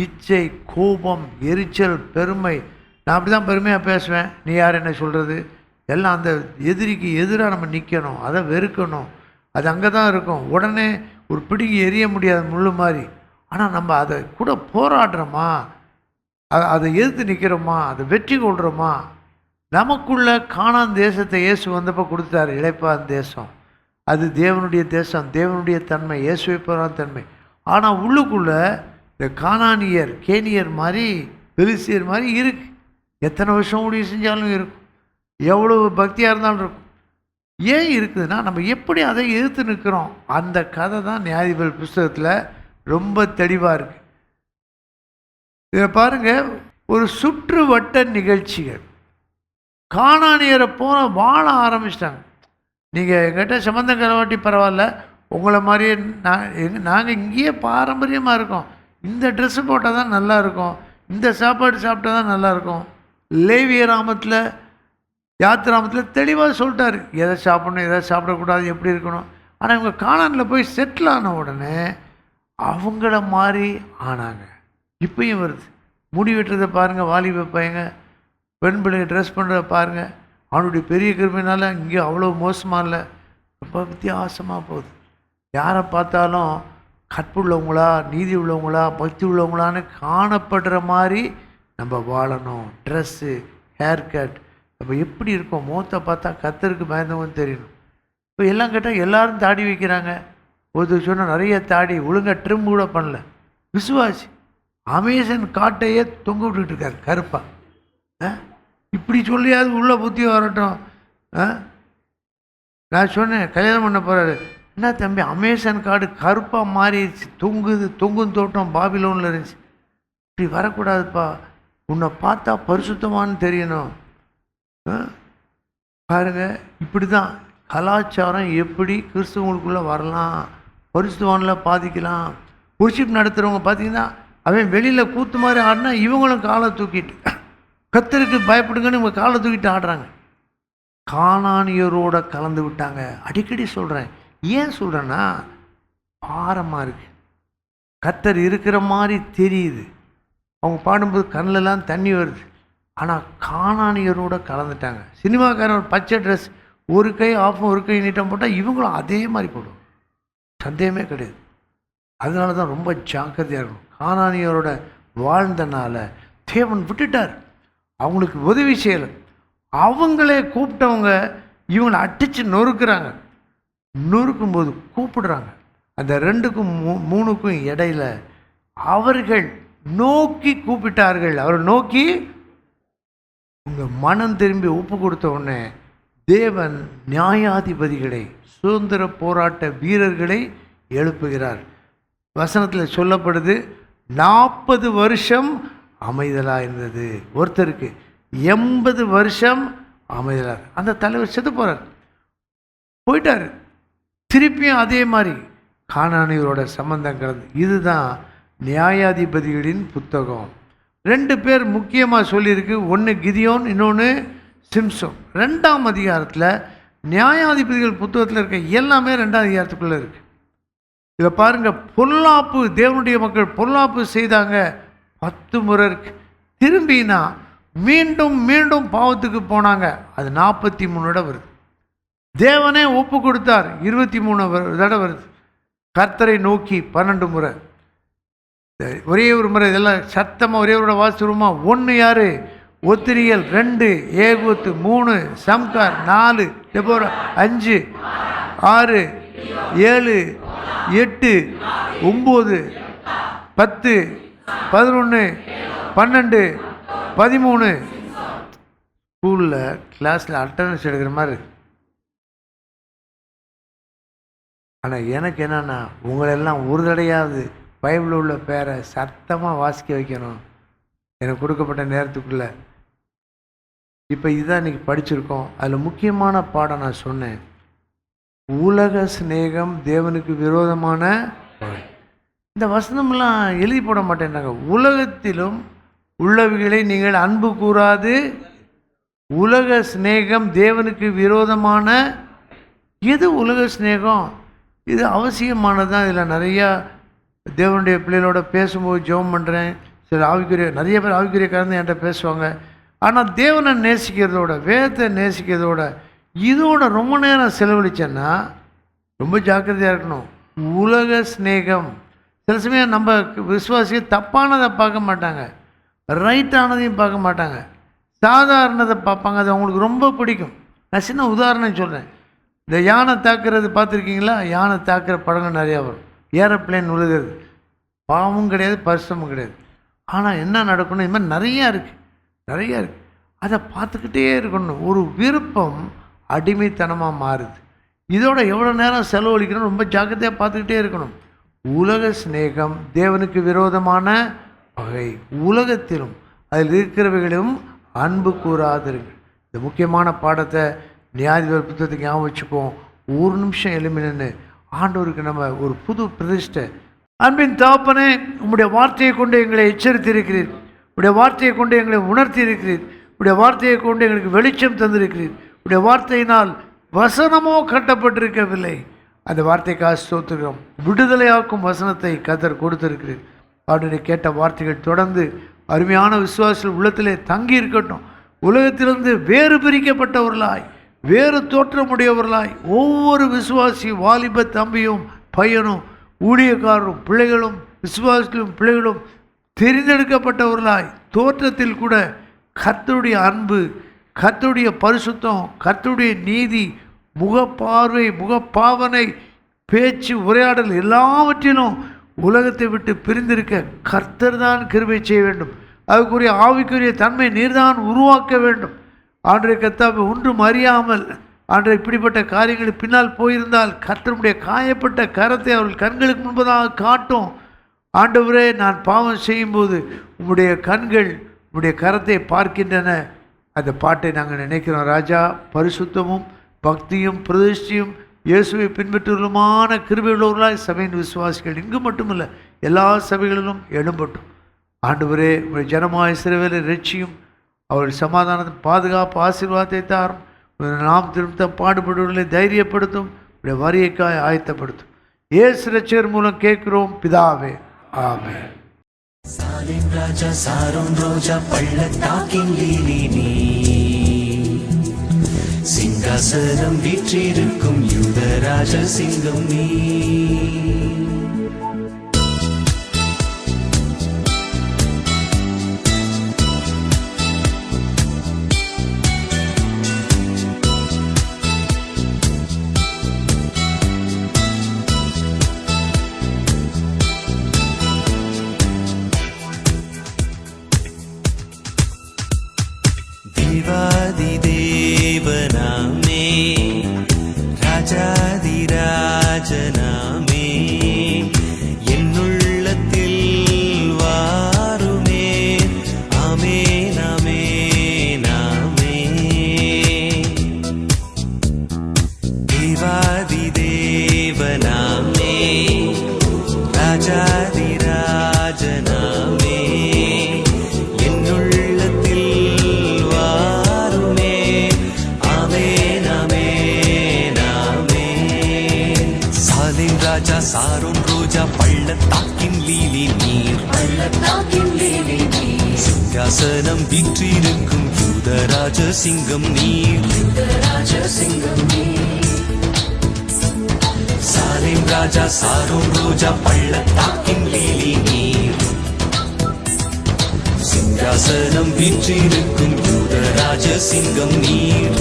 இச்சை, கோபம், எரிச்சல், பெருமை. நான் அப்படி தான் பெருமையாக பேசுவேன், நீ யார் என்ன சொல்கிறது, எல்லாம் அந்த எதிரிக்கு எதிராக நம்ம நிற்கணும், அதை வெறுக்கணும். அது அங்கே தான் இருக்கும். உடனே ஒரு பிடிங்கி எரிய முடியாத முள்ளு மாதிரி. ஆனால் நம்ம அதை கூட போராடுறோமா, அதை எதிர்த்து நிற்கிறோமா, அதை வெற்றி கொள்கிறோமா? நமக்குள்ள கானான் தேசத்தை இயேசு வந்தப்போ கொடுத்தாரு, இளைப்பான் தேசம். அது தேவனுடைய தேசம், தேவனுடைய தன்மை, இயேசுவை போகிற தன்மை. ஆனால் உள்ளுக்குள்ளே இந்த கானானியர், கேனியர் மாதிரி, பெலிசியர் மாதிரி இருக்குது. எத்தனை வருஷம் ஊழியம் செஞ்சாலும் இருக்கும், எவ்வளவு பக்தியாக இருந்தாலும் இருக்கும். ஏன் இருக்குதுன்னா, நம்ம எப்படி அதை எதிர்த்து நிற்கிறோம். அந்த கதை தான் நியாயாதிபதிகள் புஸ்தகத்தில் ரொம்ப தெளிவாக இருக்குது. இதை பாருங்கள், ஒரு சுற்று வட்ட நிகழ்ச்சிகள். கானானியரை போல வாழ ஆரம்பிச்சிட்டாங்க. நீங்கள் எங்கிட்ட சம்பந்தம் கலவாட்டி பரவாயில்ல, உங்களை மாதிரியே நாங்கள் இங்கேயே பாரம்பரியமாக இருக்கோம், இந்த ட்ரெஸ்ஸு போட்டால் தான் நல்லாயிருக்கும், இந்த சாப்பாடு சாப்பிட்டா தான் நல்லாயிருக்கும். லேவியராமத்தில், யாத்திராமத்தில் தெளிவாக சொல்லிட்டாரு எதை சாப்பிடணும், எதை சாப்பிடக்கூடாது, எப்படி இருக்கணும். ஆனால் இவங்க கானானில் போய் செட்டில் ஆன உடனே அவங்கள மாதிரி ஆனாங்க. இப்பயும் வருது. முடி வெட்டுறதை பாருங்கள், வாலிப பையங்க, பெண் பிள்ளைங்க ட்ரெஸ் பண்ணுறத பாருங்கள். அவனுடைய பெரிய கிருமையினால இங்கே அவ்வளோ மோசமாக இல்லை, ரொம்ப வித்தியாசமாக போகுது. யாரை பார்த்தாலும் கற்புள்ளவங்களா, நீதி உள்ளவங்களா, பக்தி உள்ளவங்களான்னு காணப்படுற மாதிரி நம்ம வாழணும். ட்ரெஸ்ஸு, ஹேர் கட், நம்ம எப்படி இருக்கோம், முகத்தை பார்த்தா கர்த்தருக்கு பயந்தவங்கன்னு தெரியணும். இப்போ எல்லாம் கேட்டால் எல்லோரும் தாடி வைக்கிறாங்க. ஒருத்தர் சொன்னால் நிறைய தாடி, ஒழுங்காக ட்ரிம் கூட பண்ணல. விசுவாசி அமேசன் காட்டையே தொங்க விட்டுக்கிட்டு இருக்காரு கருப்பாக. இப்படி சொல்லியாவது உள்ள புத்தி வரட்டும். நான் சொன்னேன், கல்யாணம் பண்ண போகிறாரு, என்ன தம்பி அமேசான் காடு கருப்பாக மாறிடுச்சு, தொங்கும் தோட்டம் பாபிலோனில் இருந்துச்சு, இப்படி வரக்கூடாதுப்பா, உன்னை பார்த்தா பரிசுத்தமானு தெரியணும். பாருங்க, இப்படி தான் கலாச்சாரம் எப்படி கிறிஸ்தவங்களுக்குள்ளே வரலாம், பரிசுத்தவானில் பாதிக்கலாம். ஒர்ஷிப் நடத்துகிறவங்க பார்த்தீங்கன்னா அவன் வெளியில் கூத்து மாதிரி ஆடினா இவங்களும் காலை தூக்கிட்டு கர்த்தருக்கு பயப்படுங்கன்னு இவங்க காலை தூக்கிட்டு ஆடுறாங்க. கானானியரோட கலந்து விட்டாங்க. அடிக்கடி சொல்கிறேன், ஏன் சொல்கிறேன்னா பாரமாக இருக்குது. கர்த்தர் இருக்கிற மாதிரி தெரியுது, அவங்க பாடும்போது கண்ணிலலாம் தண்ணி வருது. ஆனால் கானானியரோட கலந்துட்டாங்க. சினிமாக்காரன் பச்சை ட்ரெஸ், ஒரு கை ஆஃபும் ஒரு கை நீட்டம் போட்டால் இவங்களும் அதே மாதிரி போடுவோம், சந்தேகமே கிடையாது. அதனால தான் ரொம்ப ஜாக்கிரதையாக இருக்கணும். கானானியரோட வாழ்ந்தனால தேவன் விட்டுட்டார், அவங்களுக்கு உதவி செய்யலை. அவங்களே கூப்பிட்டவங்க இவங்களை அடித்து நொறுக்குறாங்க. நொறுக்கும்போது கூப்பிடுறாங்க. அந்த 2க்கும் 3க்கும் இடையில அவர்கள் நோக்கி கூப்பிட்டார்கள். அவரை நோக்கி உங்கள் மனம் திரும்பி ஒப்பு கொடுத்த உடனே தேவன் நியாயாதிபதிகளை, சுதந்திர போராட்ட வீரர்களை எழுப்புகிறார். வசனத்தில் சொல்லப்படுது, 40 வருஷம் அமைதலாக இருந்தது. ஒருத்தருக்கு 80 வருஷம் அமைதலாக. அந்த தலைவர் செத்து போகிறார், போயிட்டார். திருப்பியும் அதே மாதிரி கானானியரோட சம்பந்தம் கலந்து. இதுதான் நியாயாதிபதிகளின் புத்தகம். 2 பேர் முக்கியமாக சொல்லியிருக்கு. ஒன்று கிதியோன், இன்னொன்று சிம்சோன். 2ஆம் அதிகாரத்தில் நியாயாதிபதிகள் புத்தகத்தில் இருக்க எல்லாமே 2ஆம் அதிகாரத்துக்குள்ளே இருக்குது. இதை பாருங்கள், பொல்லாப்பு, தேவனுடைய மக்கள் பொல்லாப்பு செய்தாங்க 10 முறை இருக்கு. திரும்பினா மீண்டும் மீண்டும் பாவத்துக்கு போனாங்க, அது 43 தடவை வருது. தேவனே ஒப்பு கொடுத்தார், 23 தடவை வருது. கர்த்தரை நோக்கி 12 முறை. ஒரே ஒரு முறை. இதெல்லாம் சத்தமாக ஒரே ஒரு வாசிருமா. 1 யார்? ஒத்திரியல். 2 ஏகூத்து. 3 சம்கார். 4 டெபோரா. 5 6 7 8 9 10 11 12 13. ஸ்கூலில் கிளாஸில் அட்டண்டன்ஸ் எடுக்கிற மாதிரி இருக்கு. ஆனால் எனக்கு என்னென்னா, உங்களெல்லாம் ஒரு தடையாவது பைபிளில் உள்ள பேரை சத்தமாக வாசிக்க வைக்கணும் எனக்கு கொடுக்கப்பட்ட நேரத்துக்குள்ளே. இப்போ இதுதான் இன்றைக்கி படிச்சிருக்கோம். அதில் முக்கியமான பாடம் நான் சொன்னேன். உலக சிநேகம் தேவனுக்கு விரோதமான. இந்த வசனம்லாம் எழுதி போட மாட்டேன்னாங்க. உலகத்திலும் உள்ளவைகளை நீங்கள் அன்பு கூறாது. உலக சிநேகம் தேவனுக்கு விரோதமான. எது உலக சிநேகம்? இது அவசியமானது தான். இதில் நிறையா தேவனுடைய பிள்ளைகளோட பேசும்போது ஜெபம் பண்ணுறேன். சில நிறைய பேர் ஆவிக்குரிய கலந்து என்கிட்ட பேசுவாங்க. ஆனால் தேவனை நேசிக்கிறதோட, வேதத்தை நேசிக்கிறதோட, இதோட ரொம்ப நேரம் செலவழிச்சேன்னா ரொம்ப ஜாக்கிரதையாக இருக்கணும். உலக சிநேகம். சில சமயம் நம்ம விசுவாசிகள் தப்பானதை பார்க்க மாட்டாங்க, ரைட்டானதையும் பார்க்க மாட்டாங்க, சாதாரணதை பார்ப்பாங்க. அது அவங்களுக்கு ரொம்ப பிடிக்கும். நான் சின்ன உதாரணம் சொல்கிறேன். இந்த யானை தாக்குறது பார்த்துருக்கீங்களா? யானை தாக்குற படங்கள் நிறையா வரும். ஏரோப்ளேன் விழுகிறது. பாவமும் கிடையாது, பரிசுமும் கிடையாது. ஆனால் என்ன நடக்கணும்? இது மாதிரி நிறையா இருக்குது. அதை பார்த்துக்கிட்டே இருக்கணும். ஒரு விருப்பம் அடிமைத்தனமாக மாறுது. இதோட எவ்வளோ நேரம் செலவழிக்கணும், ரொம்ப ஜாக்கிரதையாக பார்த்துக்கிட்டே இருக்கணும். உலக சிநேகம் தேவனுக்கு விரோதமான பகை. உலகத்திலும் அதில் இருக்கிறவைகளும் அன்பு கூறாதிருங்கள். இந்த முக்கியமான பாடத்தை நியாயாதிபதி புத்தகத்துக்கு ஞாபகம் வச்சுக்குவோம். ஒரு நிமிஷம் எழுமினு ஆண்டவருக்கு நம்ம ஒரு புது பிரதிஷ்டை. அன்பின் தகப்பனே, உம்முடைய வார்த்தையை கொண்டு எங்களை எச்சரித்திருக்கிறீர். உடைய வார்த்தையை கொண்டு எங்களை உணர்த்தி இருக்கிறீர். உடைய வார்த்தையை கொண்டு எங்களுக்கு வெளிச்சம் தந்திருக்கிறீர். உடைய வார்த்தையினால் வசனமோ கட்டப்பட்டிருக்கவில்லை. அந்த வார்த்தைக்காக ஸ்தோத்திரம். விடுதலையாக்கும் வசனத்தை கர்த்தர் கொடுத்திருக்கிறீர். அவருடைய கேட்ட வார்த்தைகள் தொடர்ந்து அருமையான விசுவாசிகள் உள்ளத்திலே தங்கி இருக்கட்டும். உலகத்திலிருந்து வேறு பிரிக்கப்பட்டவர்களாய், வேறு தோற்றமுடையவர்களாய் ஒவ்வொரு விசுவாசி, வாலிப தம்பியும் பையனும் ஊழியக்காரரும் பிள்ளைகளும் விசுவாசிகளும் பிள்ளைகளும் தெரிந்தெடுக்கப்பட்டவர்களாய், தோற்றத்தில் கூட கர்த்தருடைய அன்பு, கர்த்தருடைய பரிசுத்தம், கர்த்தருடைய நீதி, முகப்பார்வை, முகப்பாவனை, பேச்சு, உரையாடல் எல்லாவற்றிலும் உலகத்தை விட்டு பிரிந்திருக்க கர்த்தர் தான் கிருபை செய்ய வேண்டும். அதுக்குரிய ஆவிக்குரிய தன்மை நீர்தான் உருவாக்க வேண்டும். ஆண்டரை கர்த்தாவை ஒன்றும் அறியாமல் ஆண்டரை இப்படிப்பட்ட காரியங்கள் பின்னால் போயிருந்தால் கர்த்தருடைய காயப்பட்ட கரத்தை அவர்கள் கண்களுக்கு முன்பதாக காட்டும். ஆண்டவரே, நான் பாவம் செய்யும்போது உம்முடைய கண்கள் உம்முடைய கரத்தை பார்க்கின்றன. அந்த பாட்டை நாங்கள் நினைக்கிறோம். ராஜா, பரிசுத்தமும் பக்தியும் பிரதிஷ்டையும் இயேசுவை பின்பற்றுவதுமான கிருபையுள்ளவர்களாய் சபையின் விசுவாசிகள் இங்கு மட்டுமல்ல எல்லா சபைகளிலும் எழும்பட்டும். ஆண்டவரே, உங்களுடைய ஜனமாய் இஸ்ரவேலை ரட்சியும். அவருடைய சமாதானத்தை, பாதுகாப்பு, ஆசீர்வாதத்தை தாரும். நாம் திரும்ப பாடுபடுவர்களை தைரியப்படுத்தும். உடைய வரியக்காய் ஆயத்தப்படுத்தும். இயேசு ரட்சகர் மூலம் கேட்கிறோம் பிதாவே, ஆமென்.
சாலிம் ராஜா சாரோன் ரோஜா பள்ளத்தாக்கின் லீலி நீ, சிங்காசனம் வீற்றிருக்கும் யூதராஜ சிங்கம் நீ. தேவாதி தேவனாமே, ராஜாதி ராஜனாமே, என்னுள்ளத்தில் வாருமே. ஆமென் ஆமென் ஆமென். தேவாதி தேவனாமே, ராஜாதி ராஜ சாரோன் ரோஜா பள்ளத்தாக்கின் லீலி நீர் சிங்காசனம் வீற்றிருக்கும் யூதராஜ சிங்கம் நீர் சாலேம் ராஜா சாரோன் ரோஜா பள்ளத்தாக்கின் லீலி நீர் சிங்காசனம் வீற்றிருக்கும் யூதராஜ சிங்கம் நீர்